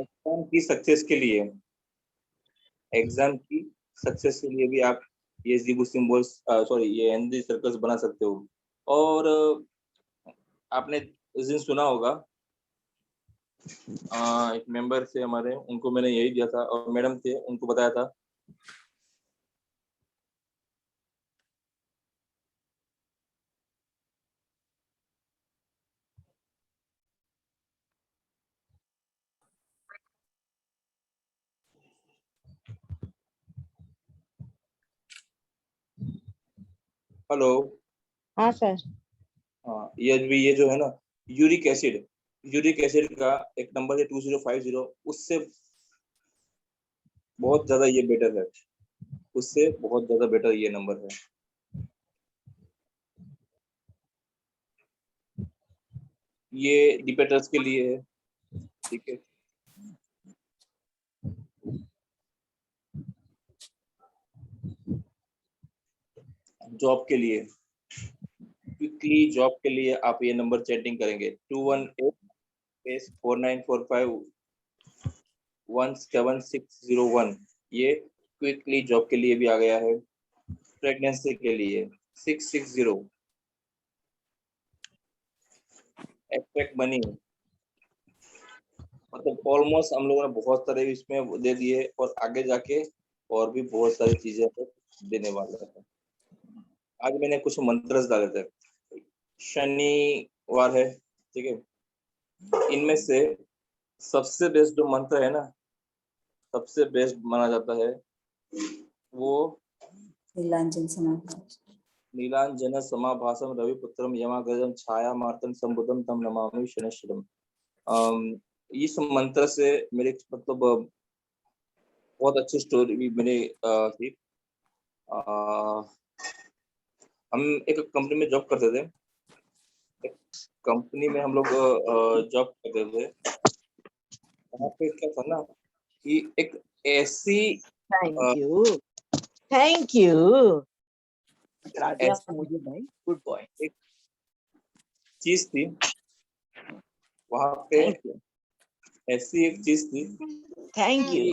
Exam की success के लिए, एग्जाम की सक्सेस के लिए भी आप ये जीबू सिंबल्स, सॉरी, ये एनर्जी सर्कल्स बना सकते हो। और आपने उस दिन सुना होगा, एक मेंबर थे हमारे, उनको मैंने यही दिया था, और मैडम थे, उनको बताया था। हेलो। हाँ सर। हाँ, ये जो है ना, यूरिक एसिड का एक नंबर है 2050, उससे बहुत ज्यादा ये बेटर है, उससे बहुत ज्यादा बेटर ये नंबर है। ये डिपेटर्स के लिए है, ठीक है। जॉब के लिए, क्विकली जॉब के लिए आप ये नंबर चैटिंग करेंगे 218-495-17601। ये क्विकली जॉब के लिए भी आ गया है। प्रेगनेंसी के लिए 660, एक्सपेक्ट मनी, मतलब ऑलमोस्ट हम लोगों ने बहुत सारे इसमें दे दिए, और आगे जाके और भी बहुत सारी चीजें देने वाले हैं। आज मैंने कुछ मंत्र डाले थे, शनिवार है, ठीक है। इनमें से सबसे बेस्ट जो मंत्र है ना, सबसे बेस्ट माना जाता है वो नीलांजन समाभासम रविपुत्रम यमाग्रजम छाया मार्तन संबुद्धम तम नमामि शनैश्वरम। इस मंत्र से मेरे मतलब बहुत अच्छी स्टोरी भी मैंने थी। हम एक कंपनी में जॉब करते थे, एक कंपनी में हम लोग जॉब करते थे। वहाँ पे क्या था ना कि एक ऐसी थैंक यू मुझे भाई, गुड बॉय, एक चीज थी वहाँ पे, ऐसी एक चीज थी। Thank you.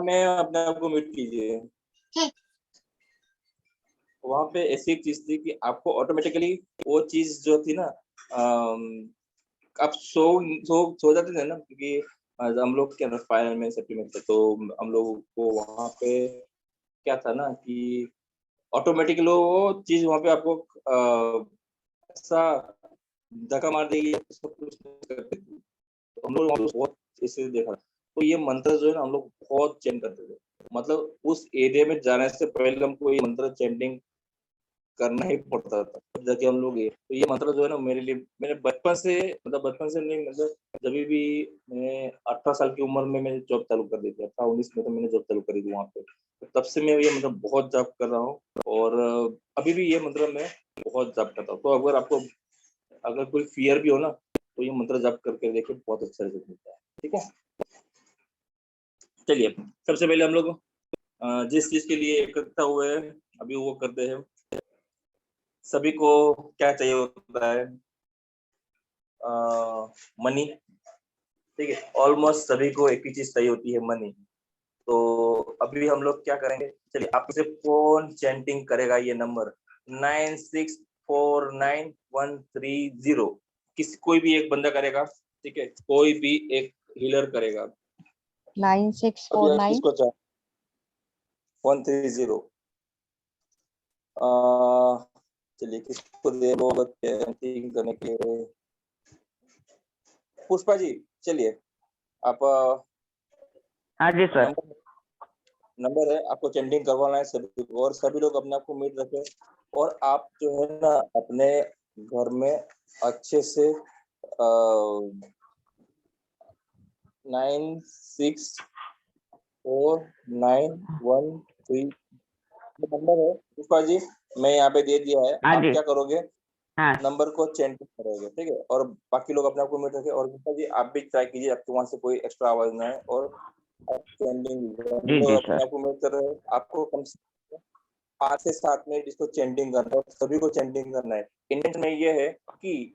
में अपने आप को म्यूट कीजिए। वहाँ पे ऐसी एक चीज थी कि आपको ऑटोमेटिकली वो चीज जो थी ना, आप सो जाते थे ना, क्योंकि हम लोग क्या फाइनल में सेटलमेंट थे, तो हम लोग को वहाँ पे क्या था ना कि ऑटोमेटिकली वो चीज वहाँ पे आपको ऐसा धक्का मार देगी, सब कुछ करते थे। तो हम लोग बहुत इसे देखा, तो ये मंत्र जो है ना हम लोग बहुत चैंट करते थे। मतलब उस एरिया में जाने से पहले हमको ये मंत्र चैंटिंग करना ही पड़ता था, तब जाके हम लोग ये, तो ये मंत्र जो है ना मेरे लिए, मैंने बचपन से, मतलब बचपन से नहीं, मतलब जब भी मैं 18 साल की उम्र में मैंने जॉब चालू कर दी थी, 18-19 में तो मैंने जॉब चालू करी थी वहाँ पे, तो तब से मैं ये मतलब बहुत जॉब कर रहा हूँ, और अभी भी ये मंत्र मैं बहुत जॉब करता हूँ। तो अगर आपको अगर कोई फियर भी हो ना, तो ये मंत्र जप करके देखिए, बहुत अच्छा रिजल्ट मिलता है, ठीक है। चलिए, सबसे पहले हम लोग जिस चीज के लिए इकट्ठा हुए हैं अभी वो करते हैं। सभी को क्या चाहिए होता है? मनी, ठीक है। ऑलमोस्ट सभी को एक ही चीज चाहिए होती है, मनी। तो अभी हम लोग क्या करेंगे, चलिए, आपसे कौन चैंटिंग करेगा ये नंबर 9649-130? किसी कोई भी एक बंदा करेगा, ठीक है, कोई भी एक हीलर करेगा। 9649 किसको चाहिए 130? चलिए, किसको दे दो चैंटिंग करने के लिए? पुष्पा जी, चलिए आप, हाँ जी सर। नंबर है, आपको चैंटिंग करवाना है सभी को, और सभी लोग अपने आप को म्यूट रखें, और आप जो है ना अपने घर में अच्छे से 964913 नंबर है पुष्पा जी, मैं यहाँ पे दे दिया है। हाँ आप जी। क्या करोगे, हाँ। नंबर को चैंटिंग करोगे, ठीक है, और बाकी लोग अपने आप को म्यूट रखें। और पुष्पा जी आप भी ट्राई कीजिए, आपके वहां से कोई एक्स्ट्रा आवाज ना है, और चैंटिंग जी जी अपने सर। आप को म्यूट कर रहे हो। आपको कम से 5 से 7 मिनट इसको चैंटिंग करना है, सभी को चैंटिंग करना है। इंटेंशन में ये है कि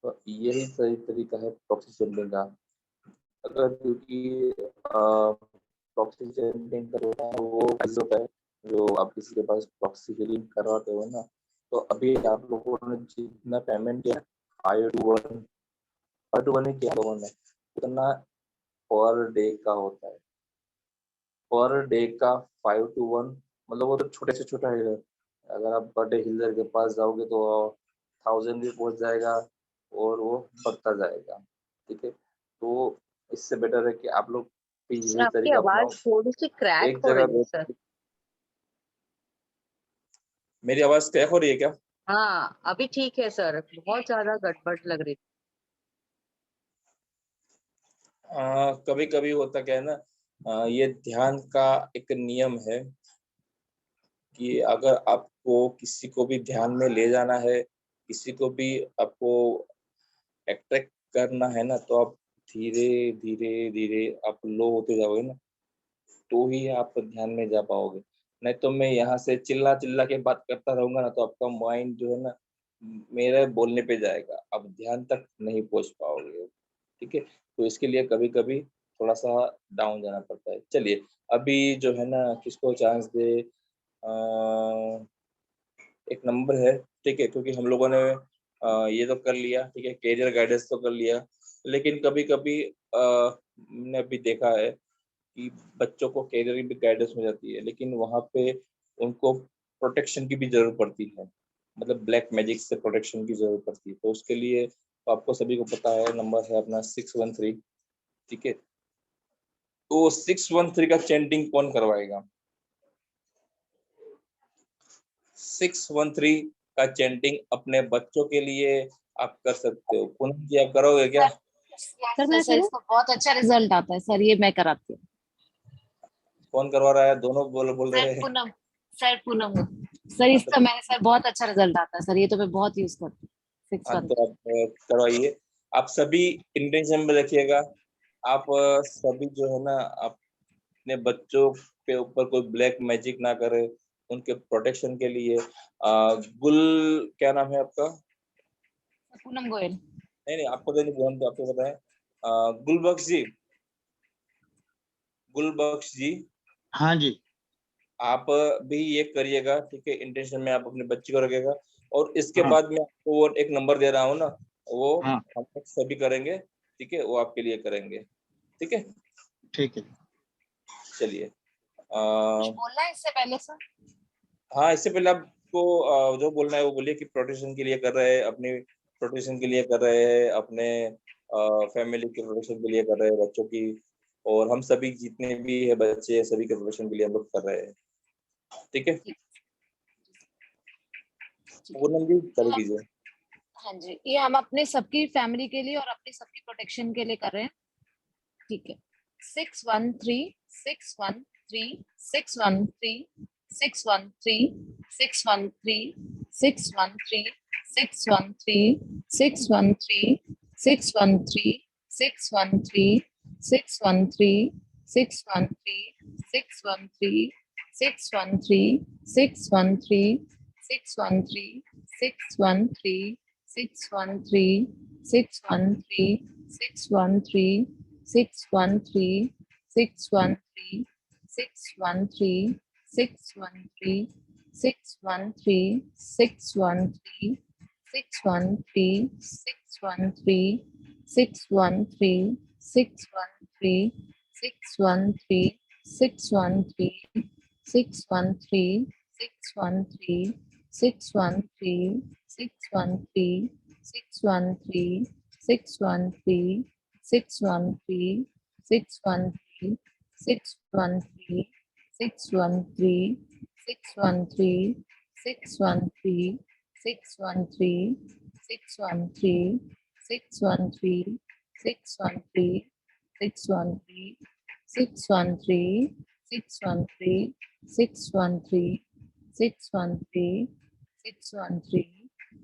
तो यही सही तरीका है प्रॉक्सी चेंजिंग का। अगर क्योंकि प्रॉक्सी चेंजिंग का होता है वो होता है जो आप किसी के पास प्रॉक्सी चेंजिंग करवाते हो ना, तो अभी आप लोगों ने जितना पेमेंट किया 5 to 1 ही किया लोगों ने, उतना पर डे का होता है। पर डे का 5 to 1 मतलब वो तो छोटे से छोटा है। अगर आप बड़े हिलर के पास जाओगे तो 1000 भी पहुंच जाएगा और वो बढ़ता जाएगा। ठीक है, तो इससे बेटर है कि आप लोग भी सर यही आपकी तरीका आवाज अपनाओ। थोड़ी सी क्रैक एक हो जगह रही है सर। मेरी आवाज क्रैक हो रही है क्या? हाँ अभी ठीक है सर, बहुत ज्यादा गड़बड़ लग रही। कभी कभी होता क्या है ना, ये ध्यान का एक नियम है कि अगर आपको किसी को भी ध्यान में ले जाना है, किसी को भी आपको अट्रैक्ट करना है ना, तो आप धीरे धीरे धीरे आप लो होते जाओगे ना, तो ही आप ध्यान में जा पाओगे। नहीं तो मैं यहाँ से चिल्ला चिल्ला के बात करता रहूंगा ना, तो आपका माइंड जो है ना मेरे बोलने पे जाएगा, आप ध्यान तक नहीं पहुंच पाओगे। ठीक है, तो इसके लिए कभी कभी थोड़ा सा डाउन जाना पड़ता है। चलिए, अभी जो है ना किसको चांस दे। एक नंबर है, ठीक है, क्योंकि हम लोगों ने ये तो कर लिया, ठीक है, कैरियर गाइडेंस तो कर लिया, लेकिन कभी कभी मैंने अभी देखा है कि बच्चों को कैरियर की भी गाइडेंस हो जाती है, लेकिन वहाँ पे उनको प्रोटेक्शन की भी जरूरत पड़ती है, मतलब ब्लैक मैजिक से प्रोटेक्शन की जरूरत पड़ती है। तो उसके लिए तो आपको सभी को पता है, नंबर है अपना 613। ठीक है, तो 613 का चैंटिंग कौन करवाएगा? 613 का चैंटिंग अपने बच्चों के लिए आप कर सकते हो। पूनम जी, आप करोगे क्या? सर मैं सर इसका बहुत अच्छा रिजल्ट आता है सर, ये मैं कराती हूँ। कौन करवा रहा है? दोनों बोल रहे हैं। पूनम, सर पूनम सर, इसका मैंने सर बहुत अच्छा रिजल्ट आता है सर, ये तो मैं बहुत यूज करती हूँ 613। तो आप करवाइए। आप सभी इंटेंशन में रखिएगा। आप सभी जो है ना अपने बच्चों के ऊपर कोई ब्लैक मैजिक ना करे, उनके प्रोटेक्शन के लिए। गुल, क्या नाम है आपका? पूनम गोयल। नहीं, आपको तो नहीं बोला, तो आपको पता है। गुलबख्श जी, गुलबख्श जी, हाँ जी। आप भी ये करिएगा। ठीक है, इंटेंशन में आप अपने बच्चे को रखिएगा, और इसके हाँ। बाद मैं आपको वो एक नंबर दे रहा हूँ ना, वो हाँ हम लोग सभी करेंगे। ठीक है, वो आपके लिए करेंगे। ठीक है, ठीक है। चलिए। कुछ बोलना है इससे पहले सर? हाँ, इससे पहले आपको जो बोलना है वो बोलिए कि प्रोटेक्शन के लिए कर रहे हैं, अपनी प्रोटेक्शन के लिए कर रहे हैं, अपने फैमिली के प्रोटेक्शन के लिए कर रहे हैं, बच्चों की, और हम सभी जितने भी है बच्चे हैं, सभी के प्रोटेक्शन के लिए हम लोग कर रहे हैं। ठीक है, पूनम जी कर दीजिए। हाँ जी, ये हम अपने सबकी फैमिली के लिए और अपनी सबकी प्रोटेक्शन के लिए कर रहे हैं। ठीक है। 613 613 613 613 613 613 613 613 613 613 613 613 613 613 613 613 613 613 613 613 613 613 613 613 613 613 613 613 613 613 613 613 613 613 613 613 613 613 613 613 613 613 613 613 613 613 613 613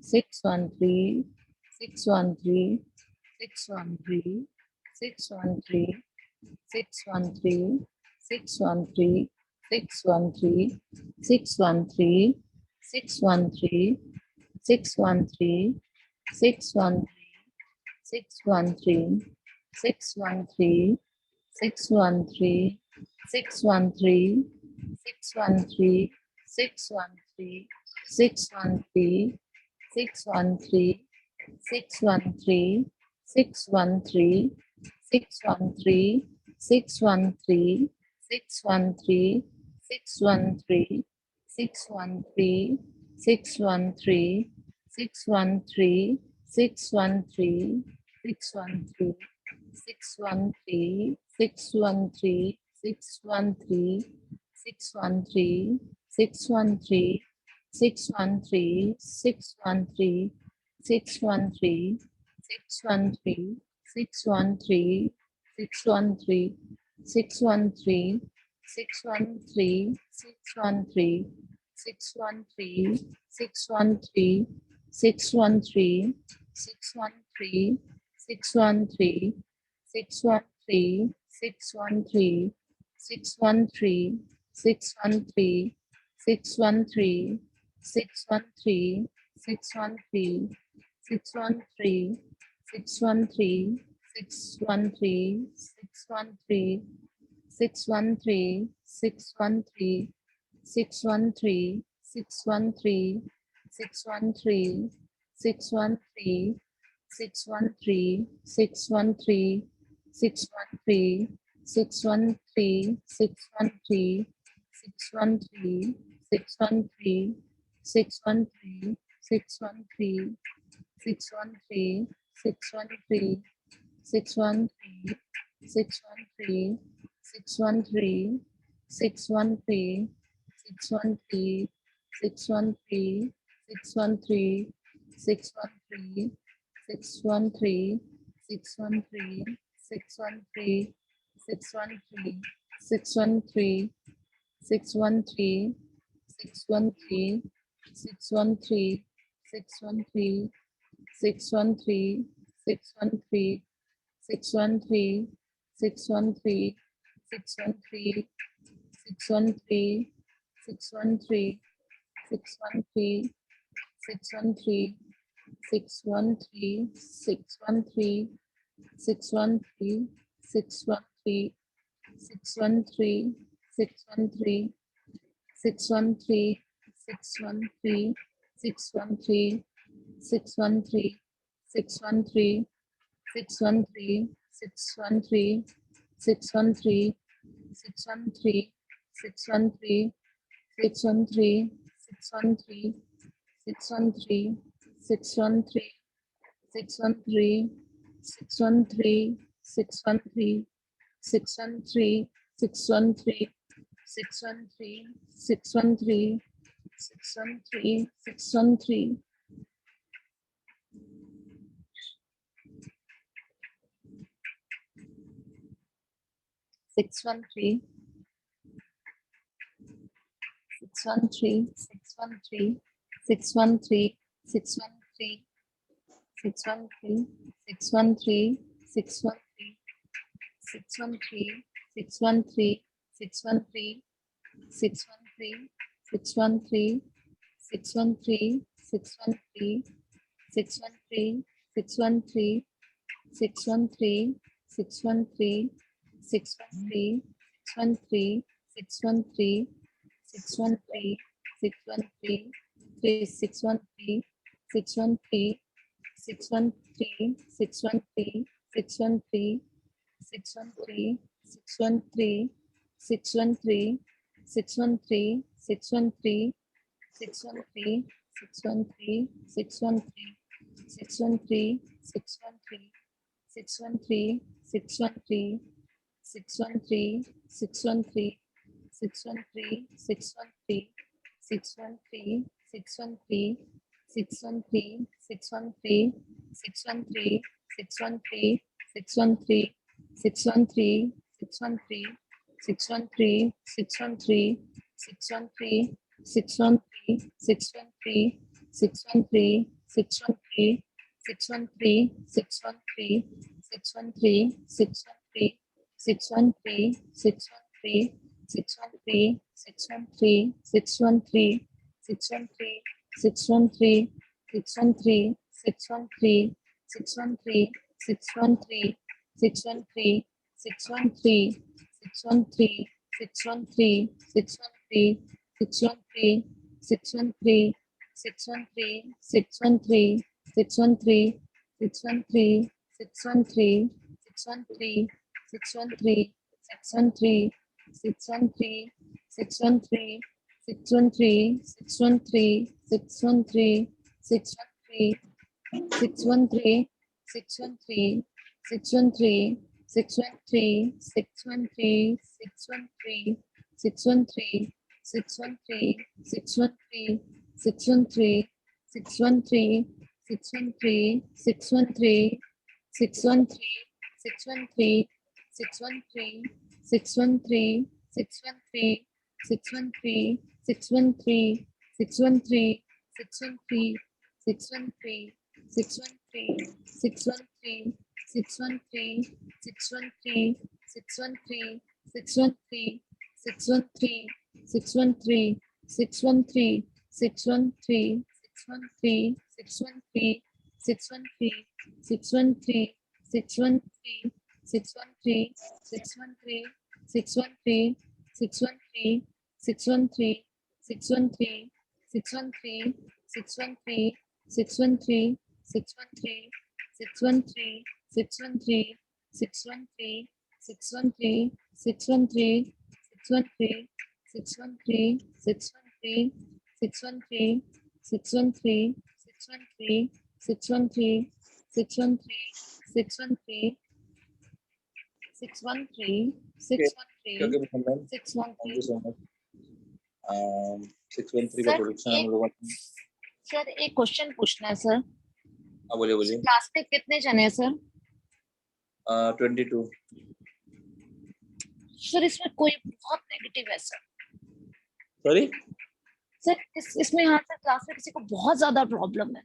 613 613 613 613 613 613 613 613 613 613 613 613 613 613 613 613 613 613 613 613 613 613 613 613 613 613 613 613 613 613 613 613 613 613 613 613 613 613 613 613 613 613 613 613 613 613 613 613 613 613 613 613 613 613 613 613 613 613 613 613 613 613 613 613 613 613 613 613 613 613 613 613 613 613 613 613 613 613 613 613 613 613 613 613 613 613 613 613 613 613 613 613 613 613 613 613 613 613 613 613 613 613 613 613 613 613 613 613 613 613 613 613 613 613 613 613 613 613 613 613 613 613 613 613 613 613 613 613 613 613 613 613 613 613 613 613 613 613 613 613 613 613 613 613 613 613 613 613 613 613 613 613 613 613 613 613 613 613 613 613 613 613 613 613 613 613 613 613 613 613 613 613 613 613 613 613 613 613 613 613 613 613 613 613 613 613 613 613 613 613 613 613 613 613 613 613 613 613 613 613 613 613 613 613 613 613 613 613 613 613 613 613 613 613 613 613 613 613 613 613 613 613 613 613 613 613 613 613 613 613 613 613 613 613 613 613 613 613 613 613 613 613 613 613 613 613 613 613 613 613 613 613 613 613 613 613 613 613 613 613 613 613 613 613 613 613 613 613 613 613 613 613 613 613 613 613 613 613 613 613 613 613 613 613 613 613 613 613 613 613 613 613 613 613 613 613 613 613 613 613 Okay, ma'am, thank 613 you so much. 613 का सर प्रोडक्शन हम एक लोगों का। सर एक क्वेश्चन पूछना है सर। हाँ, बोलिए बोलिए। क्लास में कितने जने हैं सर? 22। सर इसमें कोई बहुत नेगेटिव है सर। सॉरी, सर इसमें यहाँ से क्लास में किसी को बहुत ज्यादा प्रॉब्लम है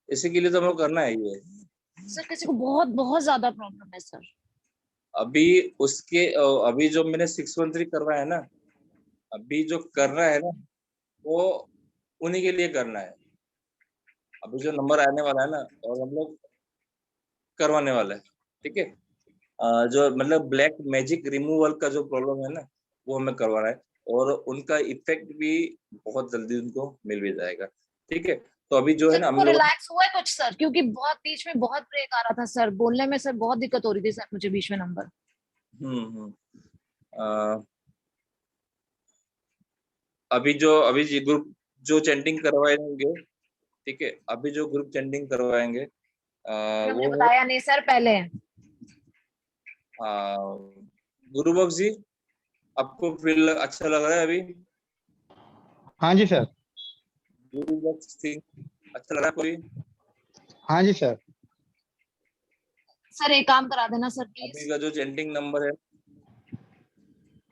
इसी के लिए तो हम लोग करना है ये। सर, किसी को बहुत बहुत ज्यादा प्रॉब्लम है सर। अभी उसके अभी जो मैंने 613 करवाया है ना, अभी जो करना है ना, वो उन्हीं के लिए करना है। अभी जो नंबर आने वाला है ना, और हम लोग करवाने वाला है, ठीक है। जो मतलब ब्लैक मैजिक रिमूवल का जो प्रॉब्लम है ना, वो हमें करवाना है, और उनका इफेक्ट भी बहुत जल्दी उनको मिल भी जाएगा, ठीक है। तो अभी जो है सर ना हम को लोग। रिलैक्स हुआ है कुछ सर? क्योंकि बहुत बीच में बहुत ब्रेक आ रहा था सर, बोलने में सर बहुत दिक्कत हो रही थी सर मुझे बीच में नंबर। अभी जी ग्रुप जो चैंटिंग करवाएंगे, ठीक है, अभी जो ग्रुप चैंटिंग करवाएंगे हमने वो है बताया नहीं सर पहले। गुरुबख्श जी, आपको फील अच्छा लग रहा है अभी? हाँ जी सर। गुरुबख्श सिंह, अच्छा लग रहा है कोई? हाँ जी सर। सर एक काम करा देना सर अभी प्लीज। का जो चैंटिंग नंबर है।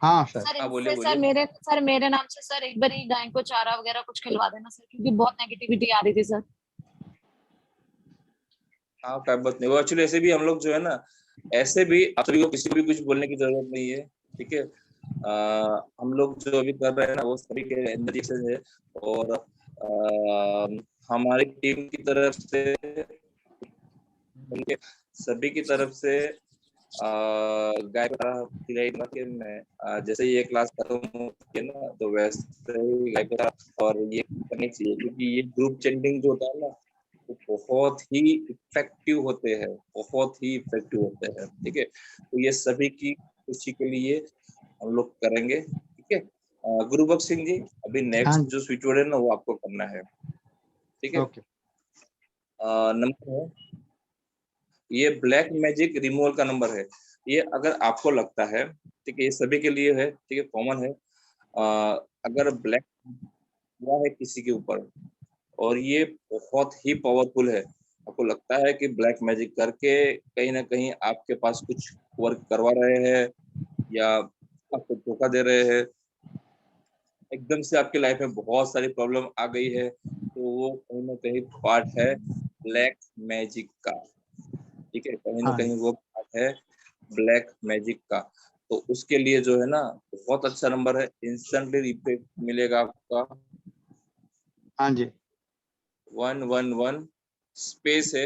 हाँ सर। सर हाँ, बोलिए इनसे बोलिए। सर मेरे नाम से सर एक बार गाय को चारा वगैरह कुछ खिलवा देना सर, क्योंकि बहुत नेगेटिविटी आ रही थी सर। हाँ, कोई बात नहीं। वो एक्चुअली ऐसे भी हम लोग जो है ना, ऐसे भी आप सभी को किसी को भी कुछ बोलने की जरूरत नहीं है, ठीक है। हम लोग जो अभी कर रहे हैं ना, वो सभी के एनर्जी से है, और हमारी टीम की तरफ से, उनके सभी की तरफ से गाय को चारा खिलाई के मैं जैसे ये क्लास खत्म होती है ना, तो वैसे ही गाय को चारा और ये करनी चाहिए, क्योंकि ये ग्रुप चैंटिंग जो होता है ना, वो बहुत ही इफेक्टिव होते हैं, बहुत ही इफेक्टिव होते हैं, ठीक है। तो ये सभी की खुशी के लिए हम लोग करेंगे, ठीक है। गुरुबख्श सिंह जी, अभी हाँ नेक्स्ट जो स्विच वर्ड है ना, वो आपको करना है, ठीक है। ओके। नंबर है ये ब्लैक मैजिक रिमूवल का नंबर है। ये अगर आपको लगता है, ठीक है, ये सभी के लिए है, ठीक है, कॉमन है। अगर ब्लैक हुआ है किसी के ऊपर, और ये बहुत ही पावरफुल है, आपको लगता है कि ब्लैक मैजिक करके कहीं ना कहीं आपके पास कुछ वर्क करवा रहे हैं, या आपको धोखा दे रहे हैं, एकदम से आपकी लाइफ में बहुत सारी प्रॉब्लम आ गई है, तो वो कहीं ना कहीं पार्ट है ब्लैक मैजिक का, ठीक है, कहीं ना हाँ कहीं वो पार्ट है ब्लैक मैजिक का। तो उसके लिए जो है ना, बहुत अच्छा नंबर है, इंस्टेंटली इफेक्ट मिलेगा आपका। हाँ जी। 111 स्पेस है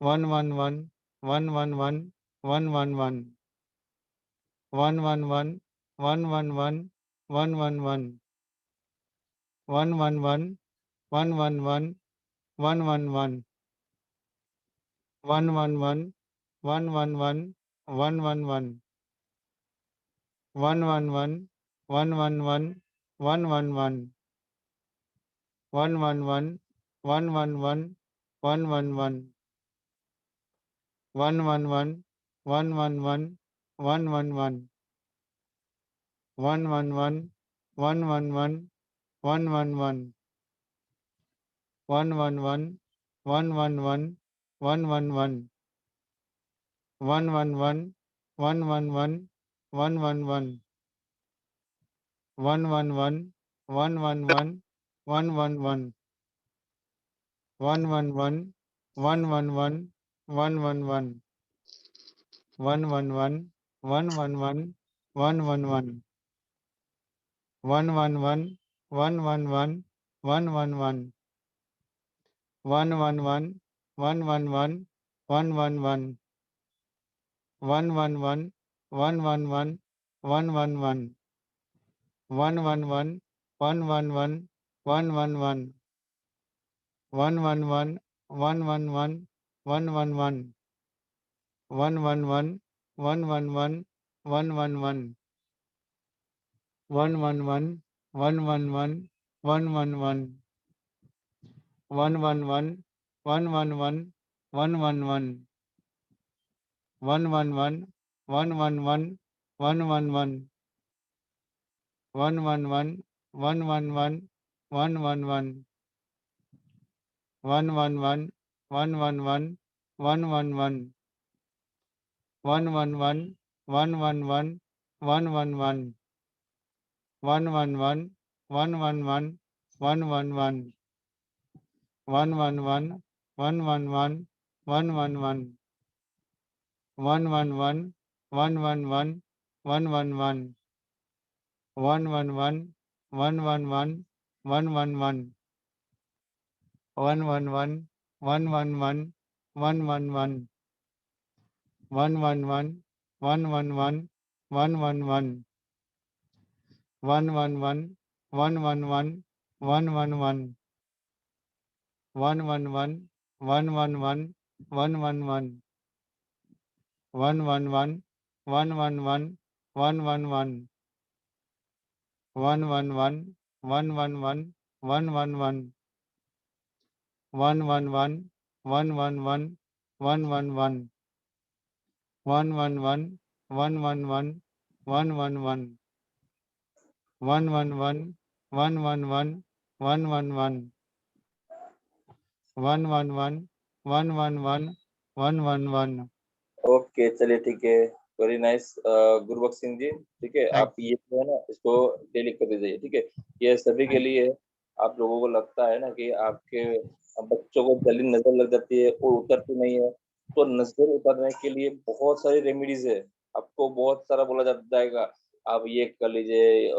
111 111 111 111 111 111 111 111 111 111 111 111 111 111 111 111 111 111 111 111 111 111 111 111 111 111 111 111 111 111 111 111 111 111 111 111 111 111 111 111 111 111 111 111 111 111 111 111 111 111 111 111 111 111 111 111 111 111 111 111 111 111 111 111 111 111 111 111 111 111 111 111 111 111 111 111 111 111 111 111 111 111 111 111 111 111 111 111 111 111 111 111 111 111 111 111 111 111 111 111 111 111 111 111 111 111 111 111 111 111 111 111 111 111 111 111 111 ओके, चलिए ठीक है। वेरी नाइस गुरबख्श सिंह जी, ठीक है। आप ये जो है ना इसको डेली कर दीजिए, ठीक है। ये सभी के लिए आप लोगों को लगता है ना कि आपके बच्चों को जल्दी नजर लग जाती है और उतरती नहीं है, तो नजर उतारने के लिए बहुत सारी रेमेडीज है। आपको बहुत सारा बोला जाएगा, आप ये कर लीजिए,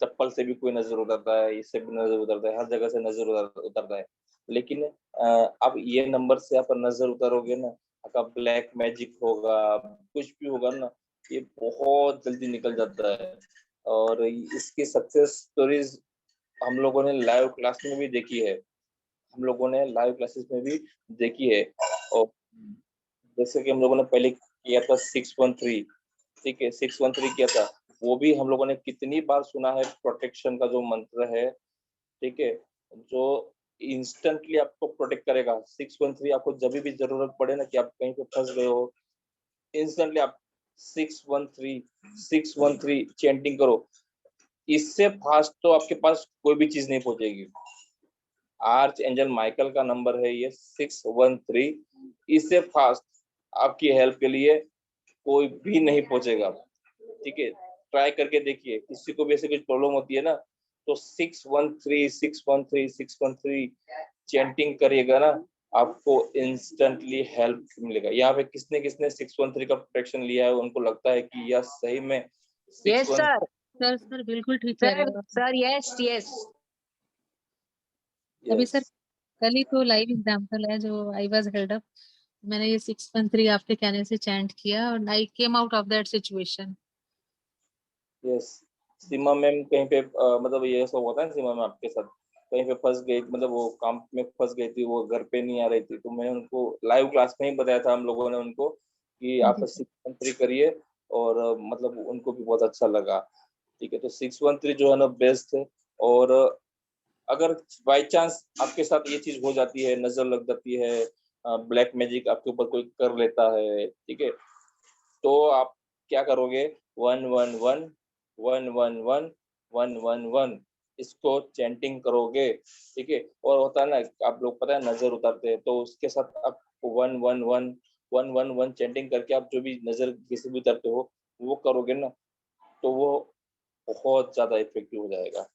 चप्पल से भी कोई नजर उतरता है, इससे भी नजर उतरता है, हर जगह से नजर उतरता है। लेकिन अब ये नंबर से आप नजर उतारोगे ना, आपका ब्लैक मैजिक होगा, कुछ भी होगा ना, ये बहुत जल्दी निकल जाता है। और इसकी सक्सेस स्टोरीज हम लोगों ने लाइव क्लास में भी देखी है, हम लोगों ने लाइव क्लासेस में भी देखी है। और जैसे कि हम लोगों ने पहले किया था 613, ठीक है, 613 किया था, वो भी हम लोगों ने कितनी बार सुना है। प्रोटेक्शन का जो मंत्र है, ठीक है, जो इंस्टेंटली आपको प्रोटेक्ट करेगा। 613 आपको जब भी जरूरत पड़े ना कि आप कहीं पे फंस गए हो, इंस्टेंटली आप 613 चैंटिंग करो, इससे फास्ट तो आपके पास कोई भी चीज नहीं पहुंचेगी। आर्च एंजल माइकल का नंबर है ये 613, इससे फास्ट आपकी हेल्प के लिए कोई भी नहीं पहुंचेगा, ठीक है। ट्राई करके देखिए, किसी को भी ऐसे कुछ प्रॉब्लम होती है ना, तो 613 चैंटिंग करिएगा ना, आपको इंस्टेंटली हेल्प मिलेगा। यहाँ पे किसने किसने 613 का प्रोटेक्शन लिया है, उनको लगता है कि यह सही में यस सर, सर बिल्कुल ठीक कह रहे सर हो आप। Sir yes yes. अभी सर कल ही तो लाइव एग्जांपल है जो आई वाज हेल्ड अप, मैंने ये 613 आपके कहने से चैंट किया और I came out of that situation. Yes, Seema ma'am कहीं पे मतलब ये ऐसा होता है ना, सीमा मैम आपके साथ कहीं पे फंस गई, मतलब वो काम में फंस गई थी, वो घर पे नहीं आ रही थी, तो मैंने उनको लाइव क्लास में ही बताया था हम लोगों ने उनको कि आप जी। 613 करिए, और मतलब उनको भी बहुत अच्छा लगा। ठीक है, तो 613 जो है ना बेस्ट है। और अगर बाई चांस आपके साथ ये चीज हो जाती है, नजर लग जाती है, ब्लैक मैजिक आपके ऊपर कोई कर लेता है, ठीक है, तो आप क्या करोगे, 111 111 111 इसको चैंटिंग करोगे, ठीक है। और होता है ना, आप लोग पता है नजर उतारते हैं, तो उसके साथ आप 111 111 चैंटिंग करके आप जो भी नजर किसी भी उतारते हो वो करोगे ना, तो वो बहुत ज्यादा इफेक्टिव हो जाएगा।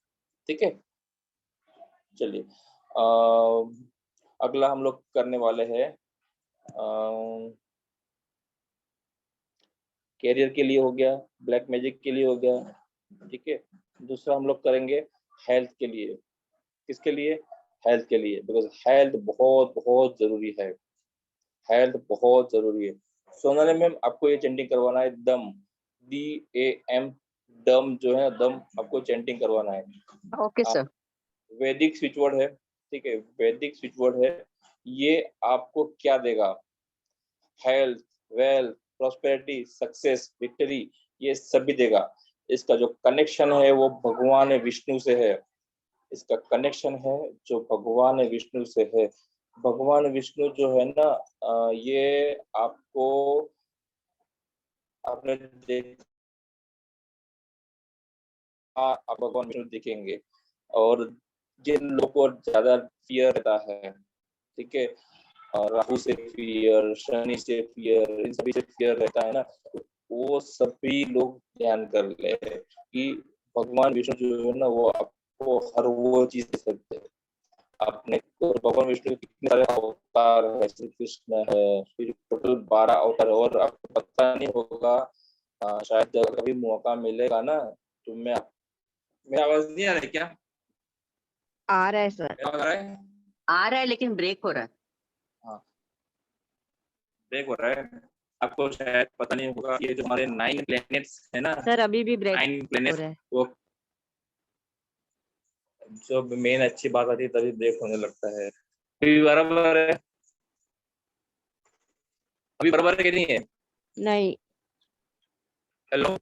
ठीक है, चलिए अगला हम लोग करने वाले हैं कैरियर के लिए हो गया, ब्लैक मैजिक के लिए हो गया, ठीक है। दूसरा हम लोग करेंगे हेल्थ के लिए। किसके लिए? हेल्थ के लिए, बिकॉज हेल्थ बहुत बहुत जरूरी है, हेल्थ बहुत जरूरी है। सोनाली मैम आपको ये चेंटिंग करवाना है, दम, DAM, दम जो है, दम आपको चेंटिंग करवाना है। Okay sir. वैदिक स्विच वर्ड है, ठीक है, वैदिक स्विच वर्ड है, ये आपको क्या देगा? Health, wealth, prosperity, success, victory, ये सभी देगा। इसका जो कनेक्शन है वो भगवान विष्णु से है, इसका कनेक्शन है जो भगवान विष्णु से है। भगवान विष्णु जो है ना, ये आपको, आपने देखा, आप भगवान विष्णु दिखेंगे। और जिन लोगों को ज्यादा फियर रहता है, ठीक है, राहु से फियर, शनि से फियर, इन सभी से फियर रहता है ना, वो सभी लोग ध्यान कर ले कि भगवान विष्णु जो है ना वो आपको हर वो चीज दे सकते हैं। आपने तो भगवान विष्णु के कितने सारे अवतार है, श्री कृष्ण है, फिर टोटल 12 अवतार, और आपको पता नहीं होगा, शायद कभी मौका मिलेगा ना तो मैं, मेरा आवाज नहीं आ रहा है क्या? आ रहा है सर। मेरा आवाज आ रहा है? आ रहा है लेकिन ब्रेक हो रहा है। हाँ, ब्रेक हो रहा है। आपको शायद पता नहीं होगा, ये जो हमारे 9 प्लैनेट्स है ना, सर अभी भी ब्रेक 9 हो प्लैनेट्स, रहा है। वो जब मेन अच्छी बात आती है तभी ब्रेक होने लगता है। अभी बराबर है? अभी बराबर है कि नहीं है? नहीं, हेलो,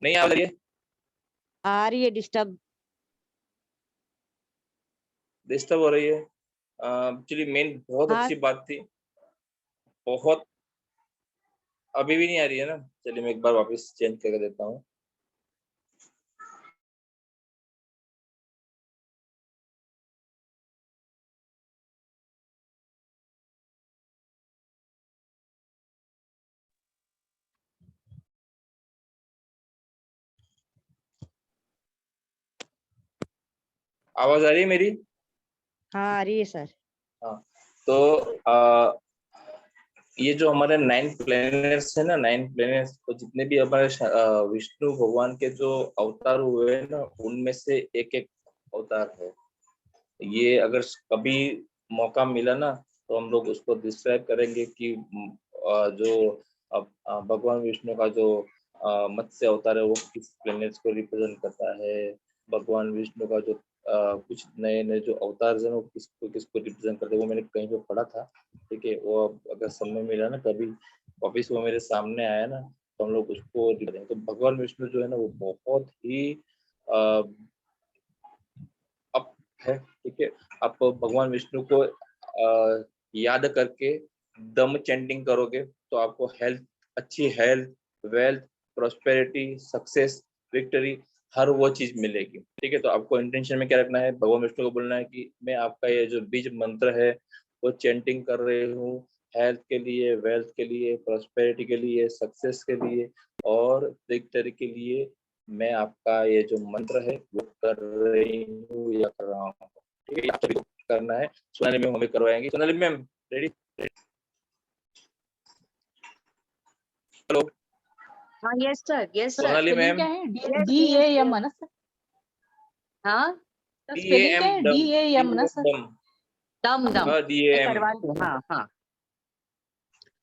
नहीं आ रही है? आ रही है डिस्टर्ब। डिस्टर्ब हो रही है? एक्चुअली मेन बहुत हाँ अच्छी बात थी, बहुत। अभी भी नहीं आ रही है ना? चलिए मैं एक बार वापस चेंज करके देता हूँ। आवाज आ रही है मेरी? हाँ आ रही है सर। हाँ, तो ये जो हमारे 9 प्लैनेट्स है ना, 9 प्लैनेट्स, तो जितने भी हमारे विष्णु भगवान के जो अवतार हुए हैं ना, उनमें से एक एक अवतार है ये। अगर कभी मौका मिला ना तो हम लोग उसको डिस्क्राइब करेंगे कि जो भगवान विष्णु का जो मत्स्य अवतार है वो किस प्लेनेट्स को रिप्रेजेंट करता है, भगवान विष्णु का जो कुछ नए नए जो अवतार है वो किसको किसको रिप्रेजेंट करते हैं, वो मैंने कहीं पे पढ़ा था। ठीक है, वो अगर समय मिला ना कभी वापिस वो मेरे सामने आया ना तो हम लोग उसको करेंगे। तो भगवान विष्णु जो है ना वो बहुत ही अप है, ठीक है। आप भगवान विष्णु को याद करके दम चैंटिंग करोगे तो आपको हेल्थ, अच्छी health, wealth, prosperity, success, victory, हर वो चीज मिलेगी। ठीक है, तो आपको इंटेंशन में क्या रखना है, भगवान विष्णु को बोलना है कि मैं आपका ये जो बीज मंत्र है वो चैंटिंग कर रही हूँ, हेल्थ के लिए, वेल्थ के लिए, प्रोस्पेरिटी के लिए, सक्सेस के लिए और विक्ट्री के लिए। मैं आपका ये जो मंत्र है वो कर रही हूँ या कर रहा हूँ। ठीक है, आप सभी को करना है। सोनाली मैम हमें करवाएंगी। Sonali ma'am ready? हेलो हाँ yes sir, yes sir. Sonali spelling ma'am. क्या है? Yes, DAM है ना सर? हाँ स्पेलिंग क्या है? DAM, DAM ना सर? दम दम। हाँ मैं DAM। करवा लूँ। हाँ हाँ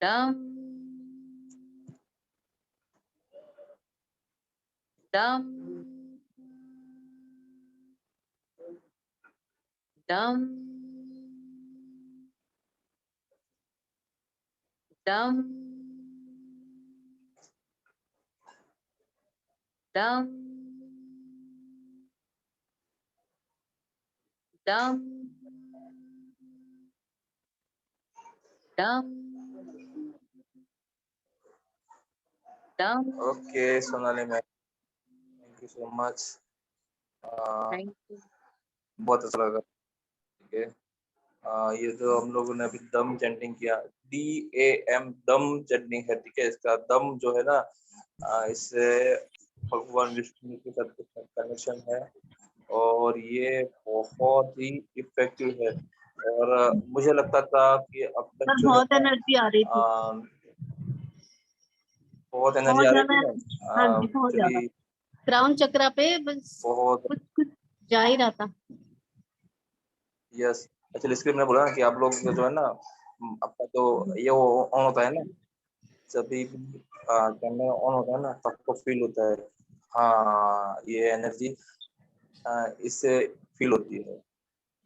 dum dum dum dum dum dum dum dum okay Sonali ma'am, thank you so much. thank you बहुत अच्छा लगा। ठीक है, ये जो हम लोगों ने अभी दम चैंटिंग किया, DAM दम चैंटिंग है। ठीक है, इसका दम जो है ना, इससे भगवान विष्णु के साथ कनेक्शन है और ये बहुत ही इफेक्टिव है। और मुझे लगता था कि अब तक सर जो है बहुत ना, एनर्जी आ रही थी, बहुत एनर्जी बहुत आ रही ज्यादा। थी हाँ जी, बहुत ज्यादा। एक्चुअली क्राउन चक्रा पे बस बहुत। कुछ कुछ जा ही रहा था। यस, एक्चुअली इसके मैंने बोला ना कि आप लोग जो है ना, आपका तो ये ऑन होता है ना, जब भी कैमरा ऑन होता है ना, सबको फील होता है। हाँ, ये एनर्जी इससे फील होती है।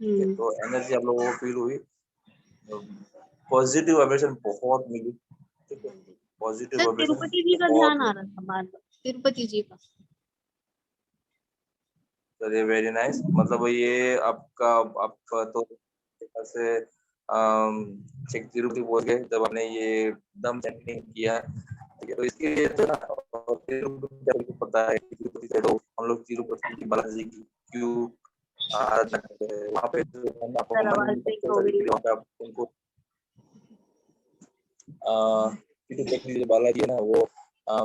ठीक है, तो एनर्जी आप लोगों को फील हुई, पॉजिटिव वाइब्रेशन बहुत मिली। ठीक है, पॉजिटिव सर वाइब्रेशन तिरुपति जी का बहुत ध्यान आ रहा मिली। था बार बार, तिरुपति जी का। चलिए, वेरी नाइस। मतलब ये आपका तो से चेक तिरुपति बोल गए जब आपने ये दम चैंटिंग किया। ठीक है, तो इसके लिए तो ना, और तिरुपति को पता है कि तिरुपति से लोग, हम लोग तिरुपति बालाजी की क्यों आराधना करते हैं। वहाँ पे जो है ना, आपको सर आवाज मन ब्रेक को हो शांति गई। के लिए वहाँ पे आप उनको तिरुपति जो बालाजी है ना, वो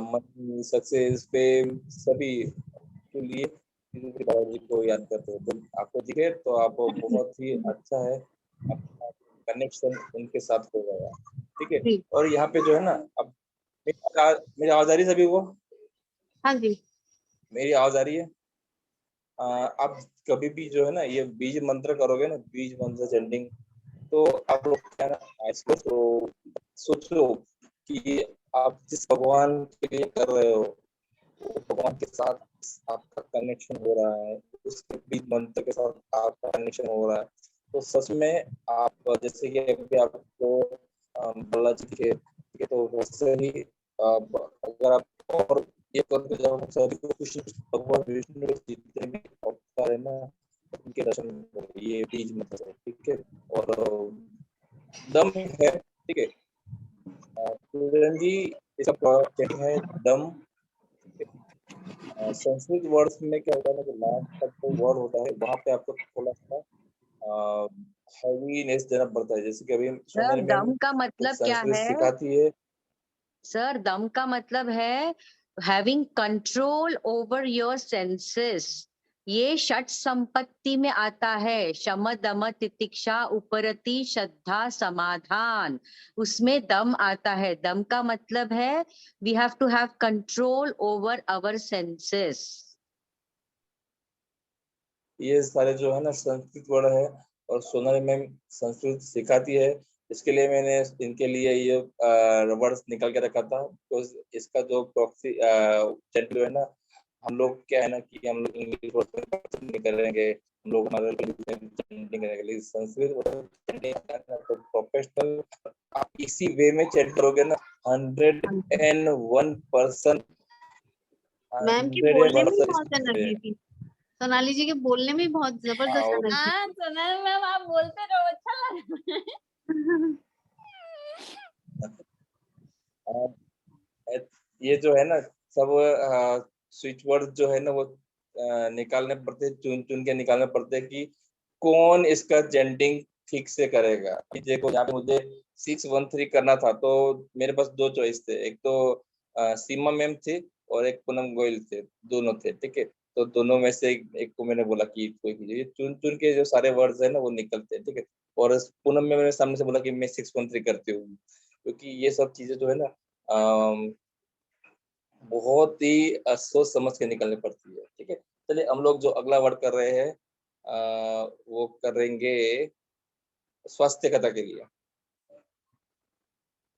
मन सक्सेस पे सभी के लिए तिरुपति बालाजी को याद करते हैं। तो आपको दिखे तो आप बहुत ही अच्छा है, आपका कनेक्शन उनके साथ हो गया। ठीक है, जी और यहाँ पे जो है ना, अब मेरी आवाज आ रही है सभी को? हाँ जी। मेरी आवाज आ रही है? आप कभी भी जो है ना, ये बीज मंत्र करोगे ना, बीज मंत्र चैंटिंग, तो आप लोग क्या है ना, इसको तो सोचो कि आप जिस भगवान के लिए कर रहे हो, वो भगवान के साथ आपका कनेक्शन हो रहा है, उसके बीज मंत्र के साथ आपका कनेक्शन हो रहा है। तो सच में आप जैसे कि अभी आपको बालाजी के, ठीक है, तो वैसे ही अगर आप और ये करके जब हम सभी को खुशी, भगवान विष्णु के जितने भी अवतार है ना, उनके दर्शन करो। ये बीज मंत्र है। ठीक है, और दम है। ठीक है, जी, इसका कहते हैं दम। संस्कृत वर्ड्स में क्या होता है ना, कि लास्ट तक जो वर्ड होता है वहां पे आपको थोड़ा सा हैवीनेस देना पड़ता है। जैसे कि अभी सर सोनाली मैम दम का कुछ मतलब क्या संस्कृत है? सिखाती है। सर दम का मतलब है having control over your senses. ये षट संपत्ति में आता है, शम दम तितिक्षा उपरति श्रद्धा समाधान, उसमें दम आता है। दम का मतलब है we have to have control over our senses. ये सारे जो है ना संस्कृत वर्ड है, और सोनाली मैम संस्कृत सिखाती है। इसके लिए मैंने इनके लिए ये वर्ड्स निकाल के रखा था। तो इसका जो प्रॉक्सी चैंटिंग है ना, हम लोग क्या है ना कि हम लोग इंग्लिश वर्ड नहीं करेंगे, हम लोग हमारे चैंटिंग करेंगे, लेकिन संस्कृत चैंटिंग तो प्रोफेशनल आप इसी वे में चैंट करोगे ना, 101%। मैम की बोलने में ही बहुत एनर्जी थी, सोनाली जी के बोलने में बहुत जबरदस्त एनर्जी। हाँ सोनाली मैम आप बोलते रहो, अच्छा लग रहा है। ये जो है ना, सब स्विच वर्ड जो है ना, वो निकालने पड़ते, चुन चुन के निकालने पड़ते कि कौन इसका चैंटिंग ठीक से करेगा। कि देखो, यहाँ पे मुझे 613 करना था, तो मेरे पास दो चॉइस थे, एक तो सीमा मैम थी और एक पूनम गोयल थे, दोनों थे। ठीक है, तो दोनों में से एक को मैंने बोला कि कोई कीजिए। चुन चुन के जो सारे वर्ड्स है ना, वो निकलते हैं। ठीक है, और पूनम में मैंने सामने से बोला कि मैं 613 करती हूँ, क्योंकि ये सब चीजें जो है ना बहुत ही सोच समझ के निकलनी पड़ती है। ठीक है, चलिए हम लोग जो अगला वर्ड कर रहे हैं वो करेंगे स्वास्थ्यकता के लिए।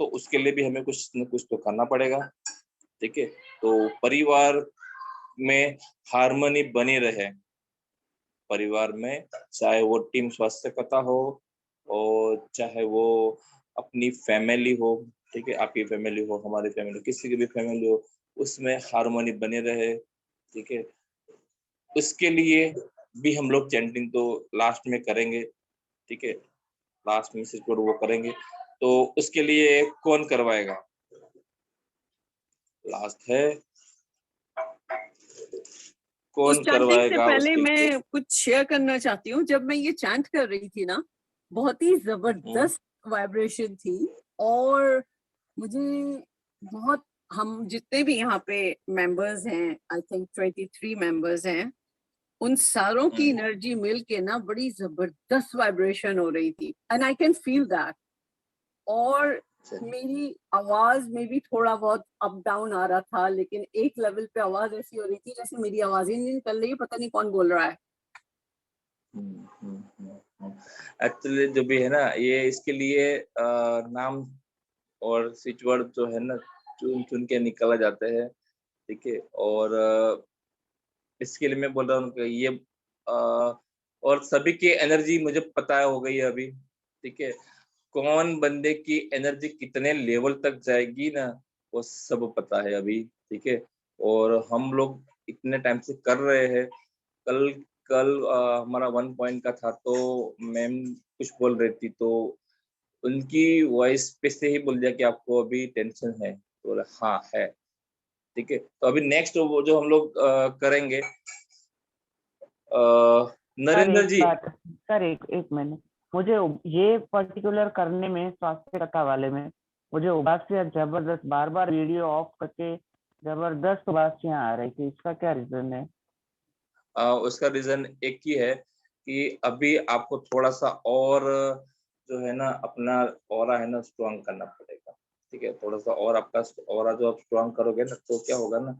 तो उसके लिए भी हमें कुछ न कुछ तो करना पड़ेगा। ठीक है, तो परिवार में हार्मनी बनी रहे, परिवार में, चाहे वो टीम स्वास्थ्यकर्ता हो और चाहे वो अपनी फैमिली हो, ठीक है, आपकी फैमिली हो, हमारी फैमिली, किसी की भी फैमिली हो, उसमें हार्मनी बने रहे। ठीक है, उसके लिए भी हम लोग चैंटिंग तो लास्ट में करेंगे। ठीक है, लास्ट में सिर्फ वो करेंगे, तो उसके लिए कौन करवाएगा? लास्ट है, उस कौन चैंटिंग से करवाएगा पहले उसके लिए? मैं कुछ शेयर करना चाहती हूँ। जब मैं ये चैंट कर रही थी ना, बहुत ही जबरदस्त वाइब्रेशन थी और मुझे बहुत, हम जितने भी यहाँ पे मेंबर्स हैं, आई थिंक 23 मेंबर्स हैं, उन सारों की एनर्जी मिल के ना बड़ी जबरदस्त वाइब्रेशन हो रही थी and I can feel that. और मेरी आवाज में भी थोड़ा बहुत अप डाउन आ रहा था, लेकिन एक लेवल पे आवाज ऐसी हो रही थी जैसे मेरी आवाज ही नहीं निकल रही, पता नहीं कौन बोल रहा है। एक्चुअली जो भी है ना, ये इसके लिए नाम और स्विच वर्ड जो है ना, चुन चुन के निकाला जाता है। ठीक है, और इसके लिए मैं बोल रहा हूँ कि ये और सभी की एनर्जी मुझे पता हो गई है अभी। ठीक है, कौन बंदे की एनर्जी कितने लेवल तक जाएगी ना, वो सब पता है अभी। ठीक है, और हम लोग इतने टाइम से कर रहे हैं। कल कल हमारा 1 पॉइंट का था, तो मैम कुछ बोल रही थी, तो उनकी वॉइस पे से ही बोल दिया कि आपको अभी टेंशन है, तो बोला हाँ है। ठीक है, तो अभी नेक्स्ट वो जो हम लोग करेंगे, नरेंद्र जी। सर एक मिनट, मुझे ये पर्टिकुलर करने में, स्वास्थ्यकर्ता वाले में, मुझे उबासियाँ जबरदस्त, बार बार वीडियो ऑफ करके जबरदस्त उबासियाँ आ रही थी, इसका क्या रीजन है? उसका रीजन एक ही है कि अभी आपको थोड़ा सा और जो है ना, अपना ऑरा है ना स्ट्रॉन्ग करना पड़ेगा। ठीक है, थोड़ा सा और आपका ऑरा जो आप स्ट्रॉन्ग करोगे ना, तो क्या होगा ना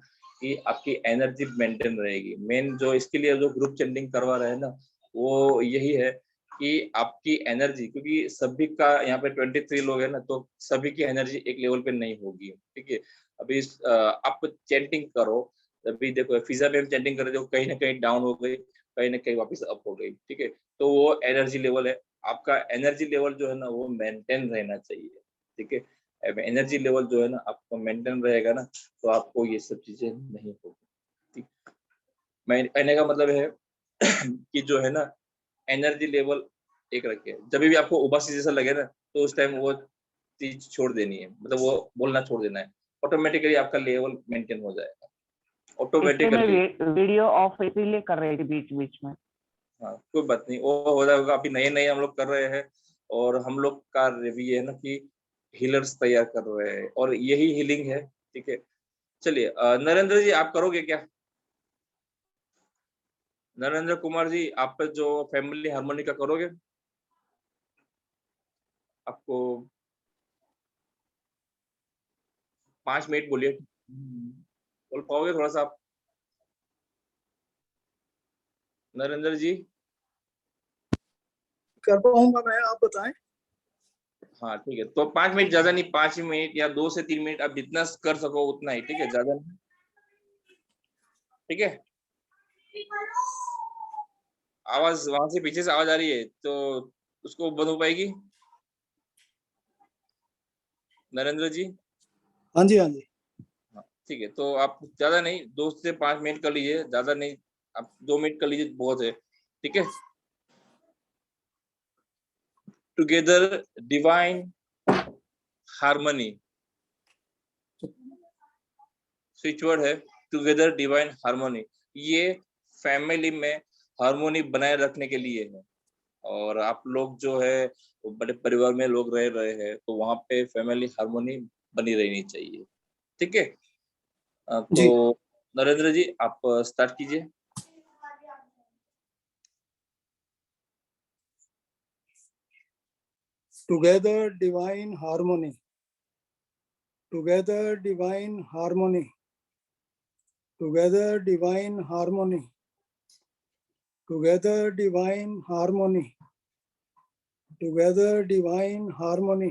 कि आपकी एनर्जी मेंटेन रहेगी। मेन जो इसके लिए जो ग्रुप चैंटिंग करवा रहे हैं ना, वो यही है कि आपकी एनर्जी, क्योंकि सभी का यहाँ पे 23 लोग हैं ना, तो सभी की एनर्जी एक लेवल पे नहीं होगी। ठीक है, अभी आप चैंटिंग करो, अभी देखो फिजा में हम चैंटिंग कर रहे थे, कहीं ना कहीं डाउन हो गई, कहीं ना कहीं वापस अप हो गई। ठीक है, तो वो एनर्जी लेवल है, आपका एनर्जी लेवल जो है ना वो मेंटेन रहना चाहिए। ठीक है, एनर्जी लेवल जो है ना आपका मेंटेन रहेगा ना, तो आपको ये सब चीजें नहीं होगी। ठीक, मैं कहने का मतलब है कि जो है ना, एनर्जी लेवल एक रखे, जब भी आपको उबासी जैसा लगे ना, तो उस टाइम वो चीज छोड़ देनी है, मतलब वो बोलना छोड़ देना है, ऑटोमेटिकली आपका लेवल मेंटेन हो जाएगा इसलिए मैं ऑटोमेटिकली। वीडियो ऑफ इसीलिए कर रही थी बीच बीच में। हाँ, कोई बात नहीं, वो हो जाएगा। अभी नए नए हम लोग कर रहे हैं, और हम लोग का भी है ना कि हीलर्स तैयार कर रहे हैं, और यही हीलिंग है। ठीक है, चलिए नरेंद्र जी आप करोगे क्या? नरेंद्र कुमार जी, आप जो फैमिली हार्मोनी का करोगे? आपको 5 मिनट बोलिए, बोल पाओगे थोड़ा सा आप? नरेंद्र जी। कर पाऊंगा मैं, आप बताएं। हाँ ठीक है, तो 5 मिनट, ज्यादा नहीं, 5 मिनट या 2 से 3 मिनट, आप जितना कर सको उतना ही। ठीक है, ज्यादा नहीं। ठीक है, आवाज वहां से पीछे से आवाज आ रही है, तो उसको बंद हो पाएगी? नरेंद्र जी। हाँ जी, हाँ जी। हाँ ठीक है, तो आप ज्यादा नहीं, 2 से 5 मिनट कर लीजिए, ज्यादा नहीं, आप 2 मिनट कर लीजिए, बहुत है। ठीक है, together divine harmony, switch word है टुगेदर डिवाइन हार्मनी। ये फैमिली में हार्मोनी बनाए रखने के लिए है, और आप लोग जो है वो बड़े परिवार में लोग रह रहे हैं, तो वहां पे फैमिली हार्मोनी बनी रहनी चाहिए। ठीक है, तो जी। नरेंद्र जी आप स्टार्ट कीजिए। Together divine harmony, together divine harmony, together divine harmony, together divine harmony, together divine harmony,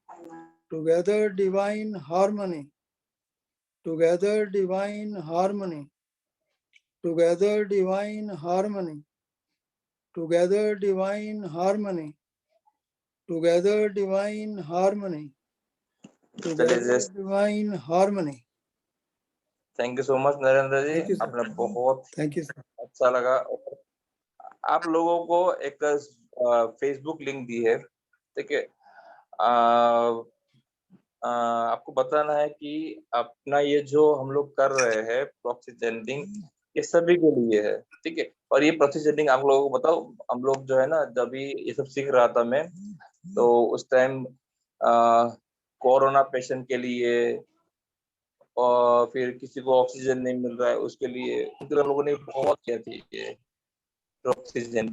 together divine harmony, together divine harmony, together divine harmony, together divine harmony, together divine harmony, together divine harmony. Thank you so much Narendra Thank ji, you, sir. आपने बहुत Thank you, sir. अच्छा लगा। आप लोगों को एक Facebook link दी है, ठीक है। आपको बताना है कि अपना ये जो हम लोग कर रहे हैं प्रॉक्सी चैंटिंग, ये सभी के लिए है, ठीक है। और ये प्रॉक्सी चैंटिंग आप लोगों को बताओ, हम लोग जो है ना, जब भी ये सब सीख रहा था मैं, तो उस टाइम कोरोना पेशेंट के लिए और फिर किसी को ऑक्सीजन नहीं मिल रहा है उसके लिए, हम लोगों ने बहुत किया थी ये ऑक्सीजन,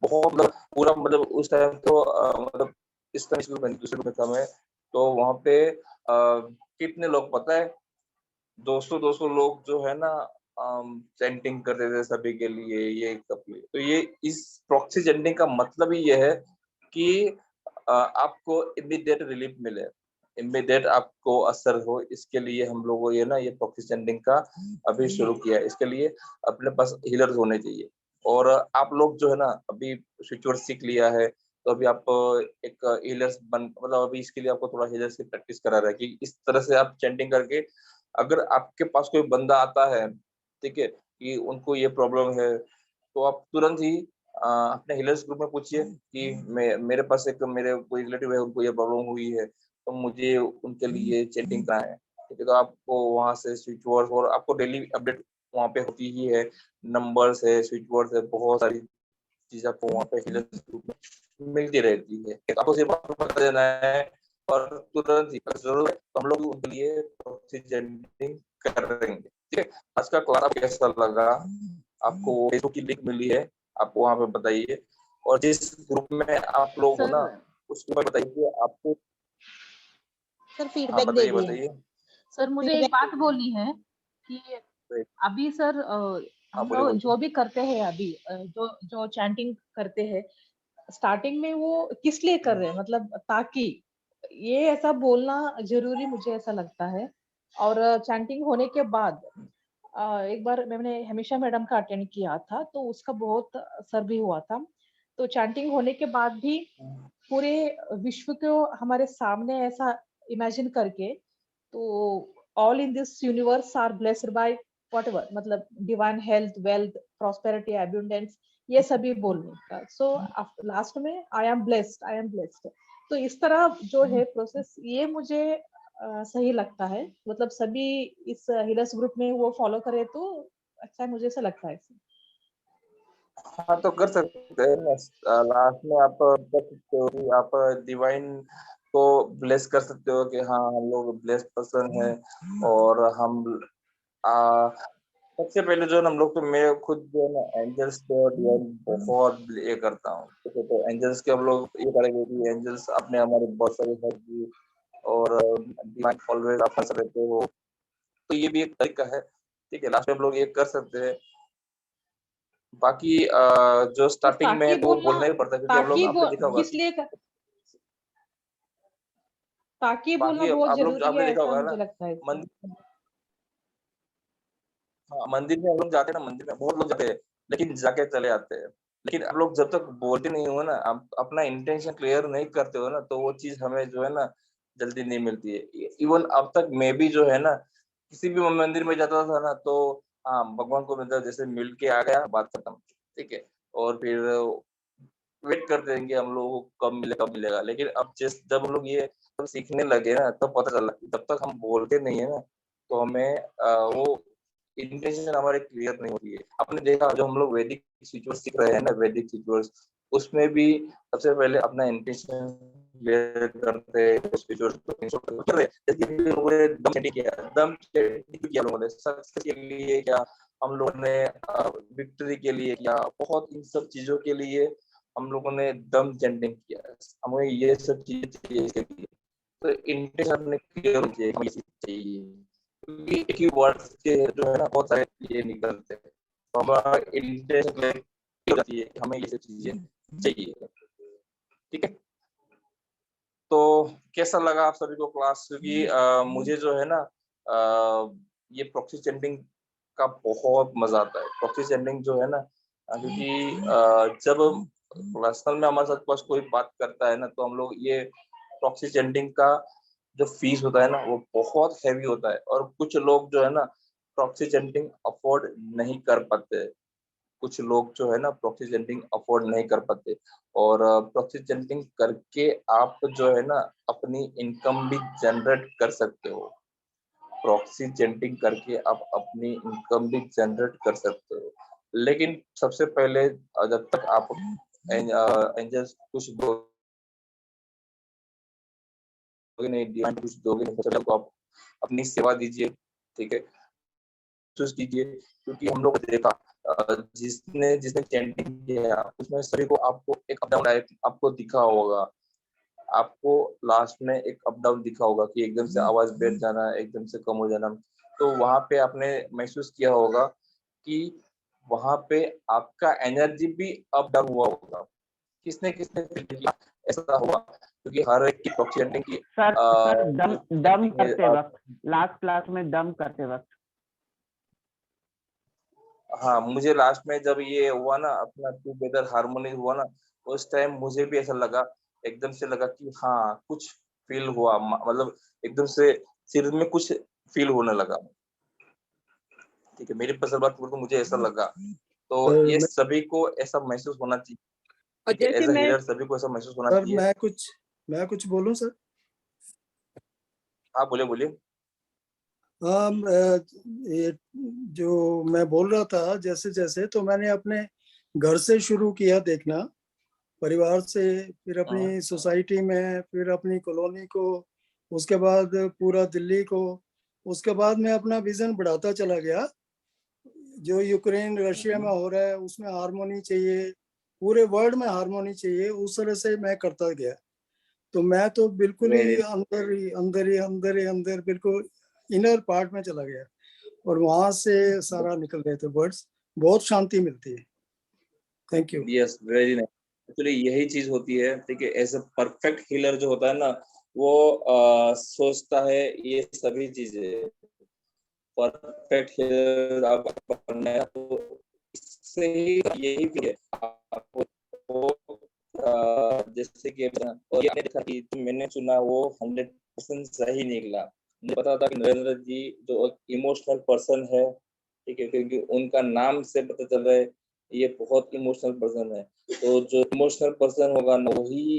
बहुत मतलब पूरा, मतलब उस टाइम तो मतलब इस टाइम स्कूल में दूसरे में था मैं, तो वहाँ पे कितने लोग पता है, 200 लोग जो है ना चैंटिंग करते थे सभी के लिए, ये सब लिए। तो ये इस प्रॉक्सी चैंटिंग का मतलब ही ये है कि आपको इमीडिएट रिलीफ मिले, इमीडिएट आपको असर हो, इसके लिए हम लोगों ये ना ये प्रॉक्सी चैंटिंग का अभी शुरू किया है। इसके लिए अपने पास हीलर्स होने चाहिए, और आप लोग जो है ना अभी स्विच वर्ड सीख लिया है, तो अभी आप एक हीलर्स बन, मतलब अभी इसके लिए आपको थोड़ा हीलर्स की प्रैक्टिस करा रहा है कि इस तरह से आप चैंटिंग करके, अगर आपके पास कोई बंदा आता है, ठीक है, कि उनको ये प्रॉब्लम है, तो आप तुरंत ही अपने हीलर्स ग्रुप में पूछिए कि मेरे पास एक मेरे कोई रिलेटिव है, उनको ये प्रॉब्लम हुई है, तो मुझे उनके लिए चैंटिंग करना है, ठीक है। तो आपको वहाँ से स्विच वर्ड, और आपको डेली अपडेट वहाँ पे होती ही है, नंबर्स है, स्विच वर्ड है, बहुत सारी चीज आपको वहाँ पे हीलर्स ग्रुप में मिलती रहती है। आपको सिर्फ बता देना है, और तुरंत ही जरूर हम लोग उनके लिए चैंटिंग करेंगे, ठीक है। आज का क्लास आपको कैसा लगा? आपको फेसबुक की लिंक मिली है, आप वहाँ पे बताइए, और जिस ग्रुप में आप लोग हो ना, उस ग्रुप में बताइए आपको। सर हाँ फीडबैक दे बताइए दिए। बताइए। सर मुझे एक बात बोलनी है कि अभी सर हम लोग जो भी करते हैं अभी जो चैंटिंग करते हैं, स्टार्टिंग में वो किस लिए कर रहे हैं, मतलब ताकि ये ऐसा बोलना जरूरी मुझे ऐसा लगता है। और चैंटिंग होने के बाद एक बार मैंने हमेशा मैडम का अटेंड किया था, तो उसका बहुत असर भी हुआ था। तो चैंटिंग होने के बाद भी पूरे विश्व को हमारे सामने ऐसा इमेजिन करके, तो all in this universe are blessed by whatever, मतलब divine health, wealth, prosperity, abundance, ये सभी बोलने का। सो लास्ट में I am blessed, I am blessed. तो इस तरह जो है प्रोसेस, ये मुझे सही लगता है, मतलब सभी इस हीलर्स ग्रुप में वो फॉलो करे तो अच्छा है, मुझे ऐसा लगता है। हाँ तो कर सकते हैं, लास्ट में आप कर सकते हो कि आप डिवाइन को ब्लेस कर सकते हो कि हाँ हम लोग ब्लेस पर्सन है, और हम सबसे पहले जो हम लोग, तो मैं खुद जो है ना एंजल्स को बहुत ये करता हूँ, तो एंजल्स के हम लोग ये करेंगे कि एंजल्स अपने हमारे बहुत सारे हेल्प, और डिवाइन ऑलवेज आप कर रहते हो, तो ये भी एक तरीका है, ठीक है। लास्ट में हम लोग ये कर सकते हैं। बाकी जो स्टार्टिंग में है तो बोलना ही पड़ता है, क्योंकि हम लोग आपने देखा होगा, किस लिए ताकि बोलना बाकी बहुत आप लोग जरूरी आपने है, देखा ऐसा होगा मुझे ना, लगता है। हाँ मंदिर में हम लोग जाते हैं ना, मंदिर में बहुत लोग जाते हैं, लेकिन जाके चले आते हैं, लेकिन आप लोग जब तक बोलते नहीं हो ना, आप अपना इंटेंशन क्लियर नहीं करते हो ना, तो वो चीज हमें जो है ना जल्दी नहीं मिलती है। इवन अब तक मैं भी जो है ना किसी भी मंदिर में जाता था ना, तो हाँ भगवान को मतलब जैसे मिल के आ गया, बात खत्म, ठीक है। और फिर वेट करते रहेंगे हम लोग कब मिलेगा, लेकिन अब जब हम लोग ये सब सीखने लगे ना, तब पता चला जब तक हम बोलते नहीं है ना, तो हमें वो इंटेंशन हमारे क्लियर नहीं होती है। आपने देखा जो हम लोग वैदिक रिचुअल्स सीख रहे हैं ना, वैदिक रिचुअल्स, उसमें भी सबसे पहले अपना इंटेंशन क्लियर करते हैं, उस रिचुअल्स को कर रहे हैं। जैसे लोगों ने दम चैंटिंग किया, दम चैंटिंग किया लोगों ने सक्सेस के लिए, क्या हम लोगों ने विक्ट्री के लिए किया, बहुत इन सब चीजों के लिए हम लोगों ने दम चैंटिंग किया। हमें ये सब चीजें चाहिए इसके लिए, तो इंटेंशन अपने क्लियर होनी चाहिए, हमें ये चीज चाहिए। एक ही वर्ड के जो है ना बहुत सारे ये निकलते हैं, तो हमारा इंटेंशन क्लियर हो जाती है कि हमें ये सब चीजें चाहिए, ठीक है। तो कैसा लगा आप सभी को क्लास? क्योंकि मुझे जो है ना ये प्रॉक्सी चैंटिंग का बहुत मजा आता है। प्रॉक्सी चैंटिंग जो है ना, क्योंकि जब पर्सनल में हमारे साथ पास कोई बात करता है ना, तो हम लोग ये प्रॉक्सी चैंटिंग का जो फीस होता है ना, वो बहुत हैवी होता है। और कुछ लोग जो है ना प्रॉक्सी चैंटिंग अफोर्ड नहीं कर पाते। कुछ लोग जो है ना प्रॉक्सी चैंटिंग अफोर्ड नहीं कर पाते। और प्रॉक्सी चैंटिंग करके आप जो है ना अपनी इनकम भी जनरेट कर सकते हो। प्रॉक्सी चैंटिंग करके आप अपनी इनकम भी जनरेट कर सकते हो। लेकिन सबसे पहले जब तक आप एंजल्स कुछ दोगे नहीं, डिवाइन कुछ दोगे नहीं, सबसे पहले आप अपनी सेवा दीजिए, ठीक है, कीजिए। क्योंकि हम लोग देखा जिसने चैंटिंग किया उसमें सभी को आपको एक अप डाउन आपको दिखा होगा। आपको लास्ट में एक अप डाउन दिखा होगा कि एकदम से आवाज बैठ जाना, एकदम से कम हो जाना। तो वहां पे आपने महसूस किया होगा कि वहां पे आपका एनर्जी भी अप डाउन हुआ होगा। किसने फील किया ऐसा हुआ? क्योंकि हर एक की प्रॉक्सी चैंटिंग की सर दम करते वक्त, लास्ट क्लास में दम करते वक्त। हाँ, मुझे लास्ट में जब ये हुआ ना अपना टुगेदर हार्मोनी हुआ ना, उस टाइम मुझे भी ऐसा लगा, एकदम से लगा कि हाँ कुछ फील हुआ, मतलब एकदम से सिर में कुछ फील होने लगा। ठीक है, मेरी पर्सनल बात तो मुझे ऐसा लगा। तो ये सभी को ऐसा महसूस होना चाहिए। ठीक है, एज अ हीलर सभी को ऐसा महसूस होना सर चाहिए। मैं कुछ बोलूं सर? हाँ बोलिए। हाँ, ये जो मैं बोल रहा था जैसे जैसे, तो मैंने अपने घर से शुरू किया देखना, परिवार से, फिर अपनी सोसाइटी में, फिर अपनी कॉलोनी को, उसके बाद पूरा दिल्ली को। उसके बाद मैं अपना विजन बढ़ाता चला गया। जो यूक्रेन रशिया में हो रहा है उसमें हार्मोनी चाहिए, पूरे वर्ल्ड में हार्मोनी चाहिए, उस तरह से मैं करता गया। तो मैं तो बिल्कुल ही अंदर बिल्कुल इनर पार्ट में चला गया, और वहां से सारा निकल गए थे वर्ड्स। बहुत शांति मिलती है। Thank you. Yes, very nice. Actually यही चीज होती है। ठीक है, एज अ परफेक्ट हीलर जो होता है ना, वो सोचता है ये सभी चीजें। परफेक्ट हीलर आप बनना है तो इससे ही यही भी है आपको। जैसे कि और आपने देखा कि मैंने सुना वो 100% सही निकला। मुझे पता था कि नरेंद्र जी जो इमोशनल पर्सन है, ठीक है, क्योंकि उनका नाम से पता चल रहा है ये बहुत इमोशनल पर्सन है। तो जो इमोशनल पर्सन होगा ना वही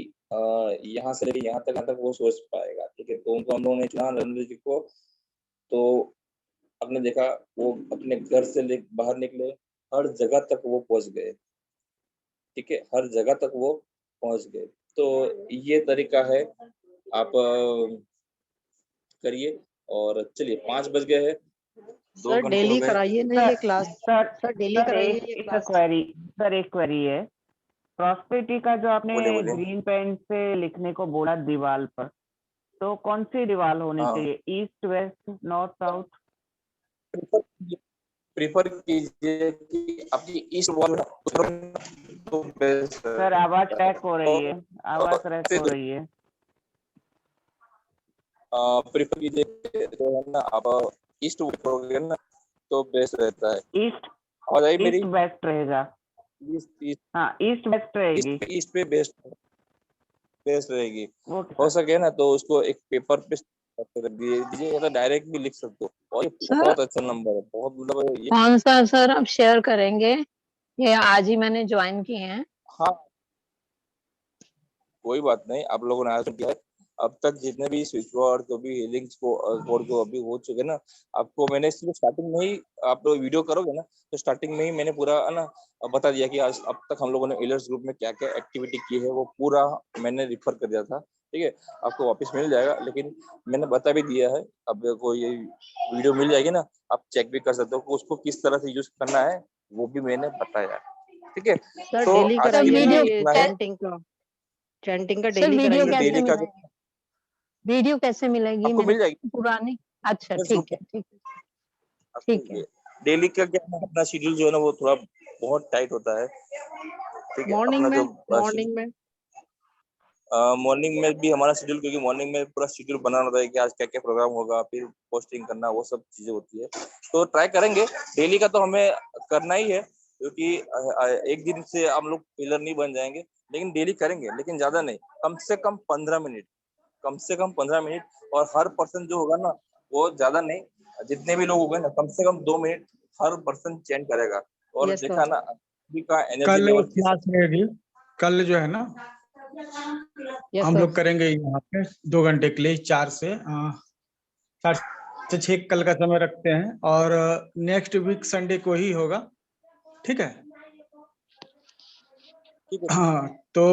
यहाँ से लेके यहाँ तक वो सोच पाएगा। ठीक है, तो उनको हम लोगों ने चुना नरेंद्र जी को। तो आपने देखा वो अपने घर से बाहर निकले, हर जगह तक वो पहुंच गए। ठीक है, हर जगह तक वो पहुंच गए। तो ये तरीका है, आप करिए। और चलिए 5 बज गए हैं, 2 सर घंटे हो डेली गए। कराइए ना ये क्लास? सर डेली कराइए ये क्लास? एक क्वेरी है। प्रॉस्पेरिटी का जो आपने बोलिए। ग्रीन पेन से लिखने को बोला दीवार पर, तो कौन सी दीवार होनी चाहिए? East, west, north, south? Prefer कीजिए कि आपकी ईस्ट वॉल तो बेस्ट है। सर आवाज ट्रैक हो रही है, आवाज ट्रैक हो रही है। प्रीफर कीजिए तो है ना, आप ईस्ट करोगे ना तो बेस्ट रहता है। ईस्ट, आवाज आई मेरी? ईस्ट बेस्ट रहेगा। हाँ, ईस्ट बेस्ट रहेगी। ईस्ट पे बेस्ट रहेगी। हो सके ना तो उसको एक पेपर पे दीजिए, तो डायरेक्ट भी लिख सकते हो। और ये बहुत अच्छा नंबर है, बहुत मतलब ये। कौन सा सर आप शेयर करेंगे? ये आज ही मैंने ज्वाइन किए हैं। हाँ, कोई बात नहीं, आप लोगों ने आज किया है। अब तक जितने भी स्विच बोर्ड जो भी हीलिंग्स को बोर्ड को अभी हो चुके ना, आपको मैंने सिर्फ स्टार्टिंग में ही, आप लोग वीडियो करोगे ना तो स्टार्टिंग में ही मैंने पूरा ना बता दिया कि आज अब तक हम लोगों ने हीलर्स ग्रुप में क्या क्या एक्टिविटी की है, वो पूरा मैंने रिफर कर दिया था। ठीक है, आपको वापस मिल जाएगा, लेकिन मैंने बता भी दिया है। अब को ये वीडियो मिल जाएगी ना, आप चेक भी कर सकते हो उसको किस तरह से यूज करना है, वो भी मैंने बताया। ठीक है, तो डेली कराइए चैंटिंग का। चैंटिंग का डेली वीडियो कराइए। कैसे मिलेगी? वीडियो कैसे मिलेगी? आपको मिल जाएगी पुरानी? अच्छा, ठीक है। डेली का क्या है, अपना शेड्यूल जो है ना वो थोड़ा बहुत टाइट होता है। ठीक है, मॉर्निंग अपना में जो मॉर्निंग में मॉर्निंग में भी हमारा शेड्यूल, क्योंकि मॉर्निंग में पूरा शेड्यूल बनाना होता है कि आज क्या क्या प्रोग्राम होगा, फिर पोस्टिंग करना, वो सब चीजें होती है। तो ट्राई करेंगे, डेली का तो हमें करना ही है, क्योंकि एक दिन से हम लोग पिलर नहीं बन जाएंगे, लेकिन डेली करेंगे, लेकिन ज्यादा नहीं, कम से कम 15 मिनट, कम से कम 15 मिनट। और हर पर्सन जो होगा ना, वो ज्यादा नहीं, जितने भी लोग होंगे ना, कम से कम 2 मिनट हर पर्सन चैंट करेगा। और Yes, देखा sir. ना अभी का एनर्जी कल लेवल क्लास रहेगी, कल जो है ना Yes, हम sir. लोग करेंगे यहाँ पे 2 घंटे के लिए 4 से 6 कल का समय रखते हैं, और नेक्स्ट वीक संडे को ही होगा, ठीक है? हाँ, तो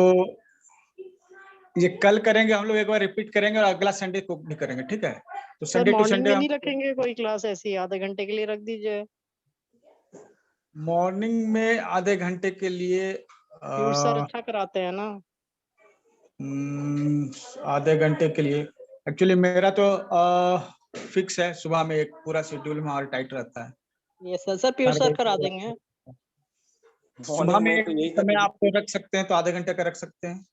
ये कल करेंगे हम लोग, एक बार रिपीट करेंगे और अगला संडे को भी करेंगे, ठीक है? तो sir Sunday to morning Sunday में हम नहीं रखेंगे कोई क्लास ऐसी आधे घंटे के लिए रख दीजिए। मॉर्निंग में आधे घंटे के लिए प्यूर सर अच्छा कराते हैं ना। आधे घंटे के लिए एक्चुअली मेरा तो फिक्स है, सुबह में एक पूरा शेड्यूल में और टाइट रहता है। Yes sir, sir pure sir करा देंगे। सुबह में समय आप रख सकते हैं तो आधे घंटे का रख सकते हैं,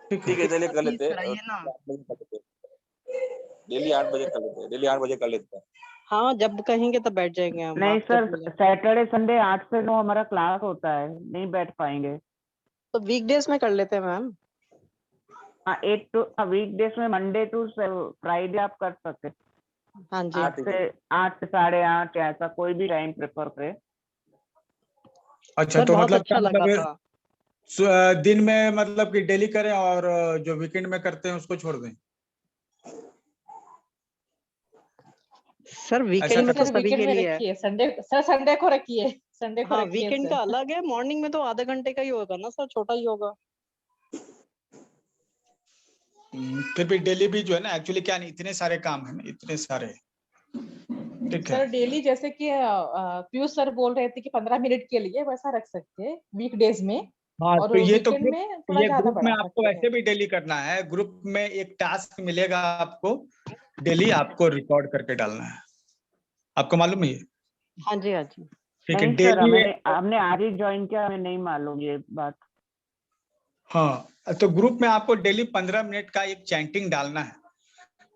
ठीक है, चलिए कर लेते हैं, कराइए ना। डेली 8 बजे कर लेते हैं, डेली 8 बजे कर लेते हैं। हाँ, जब कहेंगे तब बैठ जाएंगे हम। नहीं सर, सैटरडे संडे 8 से 9 हमारा क्लास होता है, नहीं बैठ पाएंगे। तो वीकडेज में कर लेते हैं मैम। हाँ, 8 टू वीकडेज में मंडे टू फ्राइडे आप कर सकते हैं। हाँ जी। 8 से 8 ऐसा कोई भी टाइम प्रेफर करे। अच्छा, तो मतलब अच्छा लगा था। दिन में मतलब कि डेली करें और जो वीकेंड में करते हैं उसको छोड़ दें? सर वीकेंड में तो सभी के लिए है। संडे को रखिए, संडे को हाँ, रखिए वीकेंड सर। का अलग है, मॉर्निंग में तो आधे घंटे का ही होगा ना सर, छोटा ही होगा। फिर भी डेली भी जो है ना, एक्चुअली क्या नहीं, इतने सारे काम है ना, इतने सारे, ठीक है? सर डेली जैसे कि पीयूष सर बोल रहे थे कि 15 मिनट के लिए वैसा रख सकते हैं वीकडेज में। हाँ, और तो ये तो वीकेंड में थोड़ा ज्यादा ग्रुप में बढ़ा आपको सकते ऐसे हैं। भी डेली करना है। ग्रुप में एक टास्क मिलेगा आपको, डेली आपको रिकॉर्ड करके डालना है, आपको मालूम है ये? हाँ जी, हाँ जी। ठीक है, नहीं सर, डेली। हमने आज ही ज्वाइन किया, हमें नहीं मालूम ये बात। हाँ, तो ग्रुप में आपको डेली 15 मिनट का एक चैंटिंग डालना है,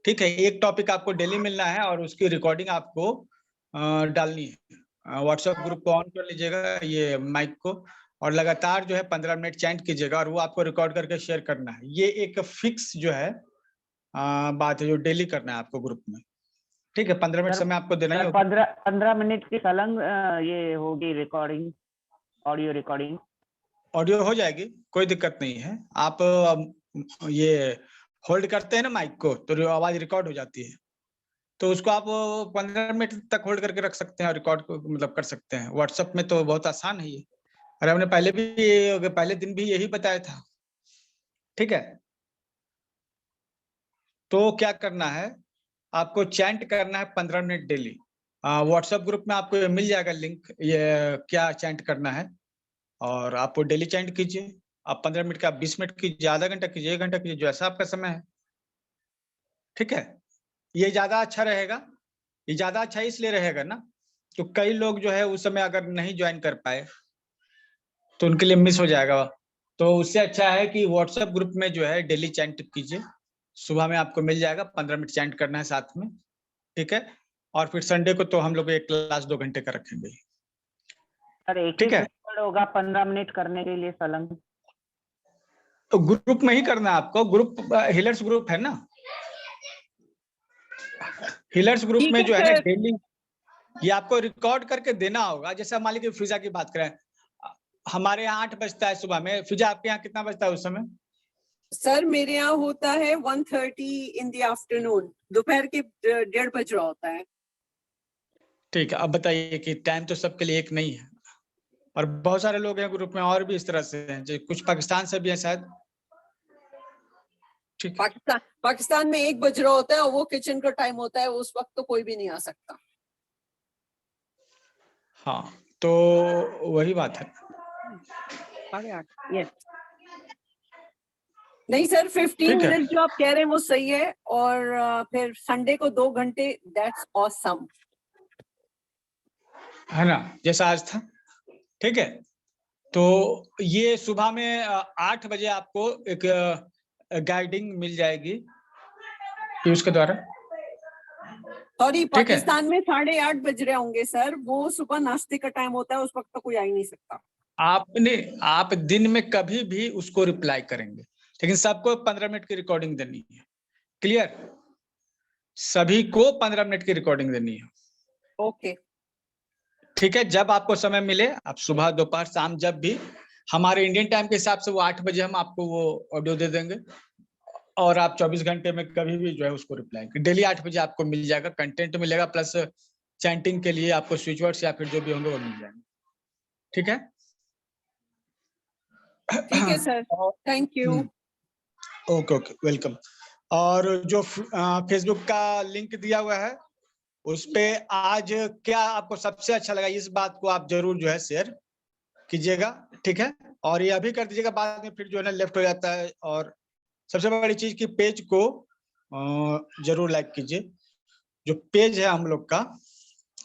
ठीक है? एक टॉपिक आपको डेली मिलना है और उसकी रिकॉर्डिंग आपको डालनी है। व्हाट्सएप ग्रुप को ऑन कर लीजिएगा, ये माइक को, और लगातार जो है 15 मिनट चैंट कीजिएगा और वो आपको रिकॉर्ड करके शेयर करना है। ये एक फिक्स जो है बात है जो डेली करना है आपको ग्रुप में, ठीक है? 15 मिनट समय आपको देना ही होगा। 15 मिनट की सलंग ये होगी रिकॉर्डिंग, ऑडियो रिकॉर्डिंग। ऑडियो हो जाएगी, कोई दिक्कत नहीं है। आप ये होल्ड करते हैं ना माइक को, तो आवाज रिकॉर्ड हो जाती है, तो उसको आप 15 मिनट तक होल्ड करके रख सकते हैं और रिकॉर्ड मतलब कर सकते हैं। व्हाट्सएप में तो बहुत आसान है ये, और हमने पहले दिन भी यही बताया था, ठीक है? तो क्या करना है, आपको चैंट करना है 15 मिनट डेली। व्हाट्सएप ग्रुप में आपको मिल जाएगा लिंक, ये क्या चैंट करना है, और आपको डेली चैंट कीजिए। आप 15 मिनट का, 20 मिनट कीजिए, आधा घंटा कीजिए, 1 घंटा कीजिए, जैसा आपका समय है, ठीक है? ये ज्यादा अच्छा रहेगा। ये ज्यादा अच्छा इसलिए रहेगा ना, तो कई लोग जो है उस समय अगर नहीं ज्वाइन कर पाए तो उनके लिए मिस हो जाएगा। तो उससे अच्छा है कि व्हाट्सएप ग्रुप में जो है डेली चैंट कीजिए। सुबह में आपको मिल जाएगा, 15 मिनट चैंट करना है साथ में, ठीक है? और फिर संडे को तो हम लोग एक क्लास 2 घंटे का रखेंगे, सर एक ठीक है? होगा 15 मिनट करने के लिए सलंग? तो ग्रुप में ही करना है आपको। ग्रुप हिलर्स ग्रुप है ना, हिलर्स ग्रुप में जो है ना डेली ये आपको रिकॉर्ड करके देना होगा। जैसे मान लीजिए फिजा की बात करें, हमारे यहाँ 8 बजता है सुबह में, फिजा आपके यहाँ कितना बजता है उस समय? सर मेरे यहाँ होता है 1:30 इन द आफ्टरनून, दोपहर के 1:30 बज रहा होता है। ठीक है, अब बताइए कि टाइम तो सबके लिए एक नहीं है, और बहुत सारे लोग हैं ग्रुप में और भी इस तरह से हैं, जो कुछ पाकिस्तान से भी हैं शायद, ठीक है? पाकिस्तान में 1 बज रहा होता है और वो किचन का टाइम होता है, उस वक्त तो कोई भी नहीं आ सकता। हाँ, तो वही बात है। 8:30 नहीं सर, 15 ठीक है। मिनट जो आप कह रहे हैं वो सही है, और फिर संडे को 2 घंटे, दैट्स ऑसम, है ना, जैसा आज था, ठीक है? तो ये सुबह में 8 बजे आपको एक गाइडिंग मिल जाएगी पीयूष के द्वारा। सॉरी, पाकिस्तान में 8:30 बज रहे होंगे सर, वो सुबह नाश्ते का टाइम होता है, उस वक्त तो कोई आ ही नहीं सकता। आप दिन में कभी भी उसको रिप्लाई करेंगे, लेकिन सबको 15 मिनट की रिकॉर्डिंग देनी है। क्लियर? सभी को 15 मिनट की रिकॉर्डिंग देनी है। ओके, ठीक है। जब आपको समय मिले आप सुबह, दोपहर, शाम, जब भी, हमारे इंडियन टाइम के हिसाब से वो 8 बजे हम आपको वो ऑडियो दे देंगे और आप 24 घंटे में कभी भी जो है उसको रिप्लाई करें। डेली 8 बजे आपको मिल जाएगा, कंटेंट मिलेगा, प्लस चैंटिंग के लिए आपको स्विच वर्ड्स या फिर जो भी होंगे वो मिल जाएंगे। ठीक है? ठीक है sir, thank you. Okay okay, welcome. और जो फेसबुक का लिंक दिया हुआ है उस पे आज क्या आपको सबसे अच्छा लगा, इस बात को आप जरूर जो है शेयर कीजिएगा। ठीक है? और ये अभी कर दीजिएगा, बाद में फिर जो है ना लेफ्ट हो जाता है। और सबसे बड़ी चीज की पेज को जरूर लाइक कीजिए। जो पेज है हम लोग का,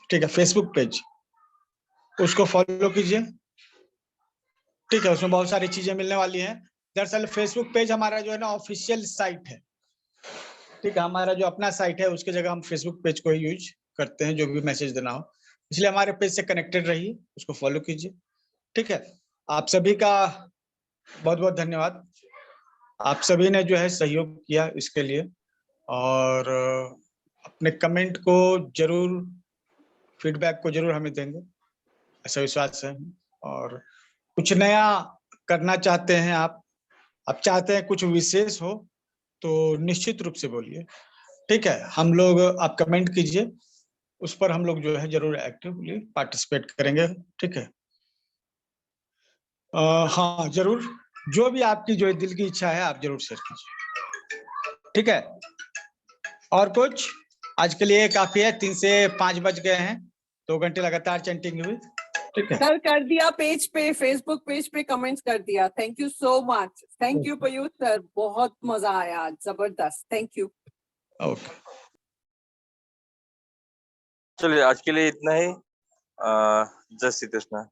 ठीक है, फेसबुक पेज, उसको फॉलो कीजिए। ठीक है? उसमें बहुत सारी चीजें मिलने वाली हैं। दरअसल फेसबुक पेज हमारा जो है ना ऑफिशियल साइट है। ठीक है? हमारा जो अपना साइट है उसकी जगह हम फेसबुक पेज को ही यूज करते हैं जो भी मैसेज देना हो, इसलिए हमारे पेज से कनेक्टेड रहिए, उसको फॉलो कीजिए। ठीक है? आप सभी का बहुत बहुत धन्यवाद। आप सभी ने जो है सहयोग किया इसके लिए, और अपने कमेंट को जरूर, फीडबैक को जरूर हमें देंगे, ऐसा विश्वास है। और कुछ नया करना चाहते हैं आप चाहते हैं कुछ विशेष हो तो निश्चित रूप से बोलिए। ठीक है? हम लोग, आप कमेंट कीजिए, उस पर हम लोग जो है जरूर एक्टिवली पार्टिसिपेट करेंगे। ठीक है? हाँ जरूर, जो भी आपकी जो दिल की इच्छा है आप जरूर शेयर कीजिए। ठीक है? और कुछ आज के लिए काफी है, 3 से 5 बज गए हैं, 2 घंटे लगातार चैंटिंग हुई। ठीक है सर, कर दिया पेज पे, फेसबुक पेज पे कमेंट्स कर दिया। Thank you so much. Thank you Piyush sir, बहुत मजा आया, जबरदस्त। Thank you. ओके, चलिए आज के लिए इतना ही। जय श्री कृष्ण।